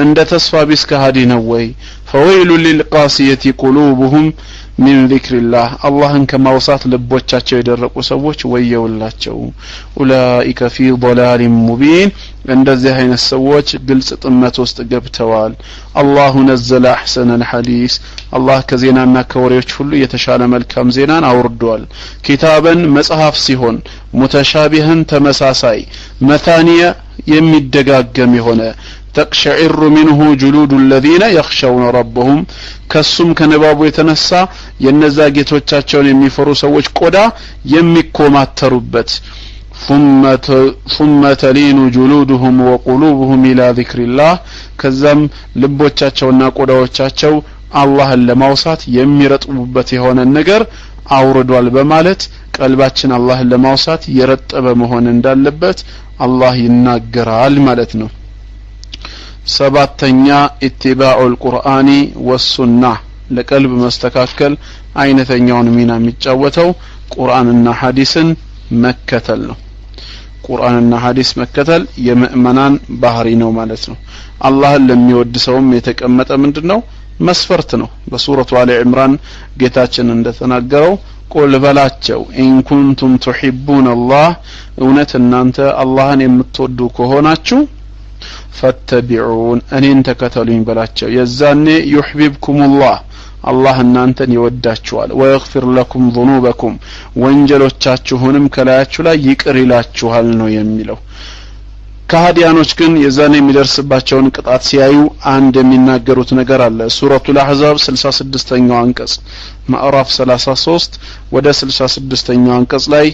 እንደ ተስፋ ቢስ ከሃዲ ነው ወይ فويل للقاسية قلوبهم من ذكر الله اللهን ከማውሳት ልቦቻቸው የደረቁ ሰዎች ወየውላቸው ኡላኢከ ፊ ضلال مبين እንደዚህ አይነት ሰዎች ግልጽ ጥመት ውስጥ ገብተዋል አላሁ ነዘለ احسن الحديث አላህ ከዜናና ከወሬዎች ሁሉ የተሻለ መልካም ዜናን አውርዷል ኪታበን መጽሐፍ ሲሆን ሙተሻቢህን ተመሳሳይ መታኒያ የሚደጋገም የሆነ تقشعر منه جلود الذين يخشون ربهم كسم كنبابو يتنسى ينزا ጌቶቻቸውን የሚፈሩ ሰዎች ቆዳ የሚኮማተሩበት ثم تلين جلودهم وقلوبهم الى ذكر الله ከዛም ልቦቻቸውና ቆዳዎቻቸው አላህን ለማውሳት የሚረጥቡበት የሆነ ነገር አውርዷል በማለት ቀልባችን አላህን ለማውሳት የረጠበ መሆን እንዳለበት አላህ ይናገራል ማለት ነው ሰባተኛ ኢትባኡል ቁርአኒ ወሱና ለቀልብ መስተካከል አይነተኛውን ሚና የሚጫወተው ቁርአንና ሐዲስን መከተል ነው ቁርአንና ሐዲስ መከተል የምእመናን ባህሪ ነው ማለት ነው አላህን ለሚወድ ሰውም የተቀመጠ ምንድነው መስፈርት ነው በሱረቱ አሊ ኢምራን ጌታችን እንደተናገረው ቁል በላቸው ኢን ኩንቱም ቱሂቡን አላህ እውነት እናንተ አላህን የምትወዱ ከሆናችሁ ፈተቢዑን እኔን ተከተሉኝ በላቸው የዛኔ ይሁብብኩሙላህ አላህ እናንተን ይወዳችኋል ወይግፊር ለኩም ذنوبكم ወንጀሎቻችሁንም ከላያችሁ ላይ ይቅር ይላችኋል ነው የሚለው ከሃዲያኖች ግን የዛኔ የሚደርስባቸውን ቅጣት ሲያዩ አንድ የሚናገሩት ነገር አለ ሱረቱል አህዛብ 66ኛው አንቀጽ ማዕራፍ 33 ወደ 66ኛው አንቀጽ ላይ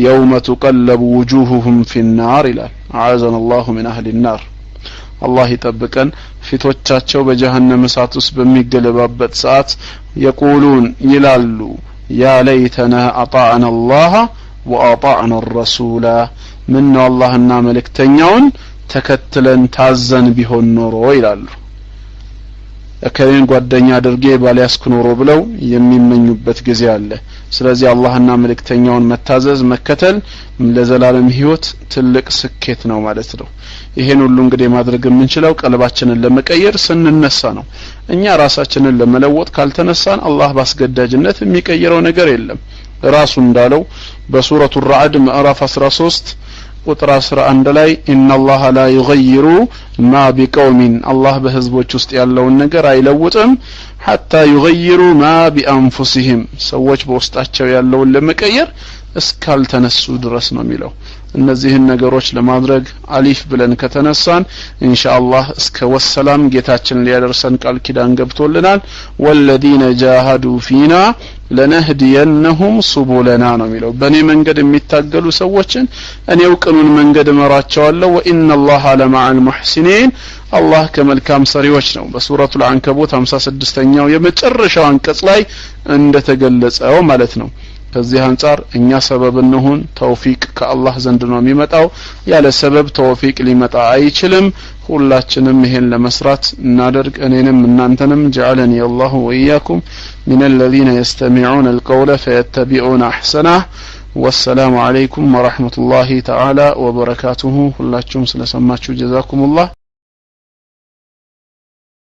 يوم تقلب وجوههم في النار ይላል አዓዘና الله من اهل النار الله ይጠብቀን ፊቶቻቸው በጀሃነም እሳት ውስጥ በሚገለባበት ሰዓት يقولون ይላሉ يا ليتنا اطعنا الله واطعنا الرسول من اللهنا መልእክተኛውን ተከትለን ታዘን ቢሆን ኖሮ ይላሉ እከሌን ጓደኛ አድርጌ ባልያስኩ ኖሮ ብለው የሚመኙበት ጊዜ አለ ስለዚህ አላህና መልእክተኛውን መታዘዝ መከተል ለዘላለም ህይወት ትልቅ ስኬት ነው ማለት ነው ይሄን ሁሉ እንግዲህ ማድረግ የምንችለው ቀልባችንን ለመቀየር ስንነሳ ነው እኛ ራሳችንን ለመለወጥ ካልተነሳን አላህ ባስገዳጅነት የሚቀየረው ነገር የለም ራሱ እንዳለው በሱረቱ الرعد ምዕራፍ 13 ቁጥር 11 ላይ ኢነላህ ላ ይغይሩ ማ ቢቀውሚን አላህ በህዝቦች ውስጥ ያለውን ነገር አይለውጥም حتى ይغይሩ ማ ቢአንፉሲሂም ሰዎች በውስጣቸው ያለውን ለመቀየር እስካልተነሱ ድረስ ነው የሚለው እነዚህን ነገሮች ለማድረግ አሊፍ ብለን ከተነሳን ኢንሻአላህ እስከ ወሰላም ጌታችን ሊያደርሰን ቃል ኪዳን ገብቶልናል ወለዲነ ጃሃዱ ፊና ለነህዲየነሁም ሱቡለና ነው የሚለው በኔ መንገድ የሚታገሉ ሰዎችን እኔው ቅኑን መንገድ እመራቸዋለሁ ወኢነላህ ለማዓል ሙህሲኒን አላህ ከመልካም ሰሪዎች ነው በሱረቱል አንከቡት 56ኛው የመጨረሻው አንቀጽ ላይ እንደተገለጸው ማለት ነው ከዚህ አንፃር እኛ ሰበብ እንሁን ተውፊቅ ከአላህ ዘንድ ነው የሚመጣው ያለ ሰበብ ተውፊቅ ሊመጣ አይችልም ሁላችንም ይሄን ለመስራት እናደርግ እኔንም እናንተንም جعلني الله وإياكم من الذين يستمعون القول فيتبعون أحسنه والسلام عليكم ورحمة الله تعالى وبركاته ሁላችሁም ስለሰማችሁ ጀዛኩም الله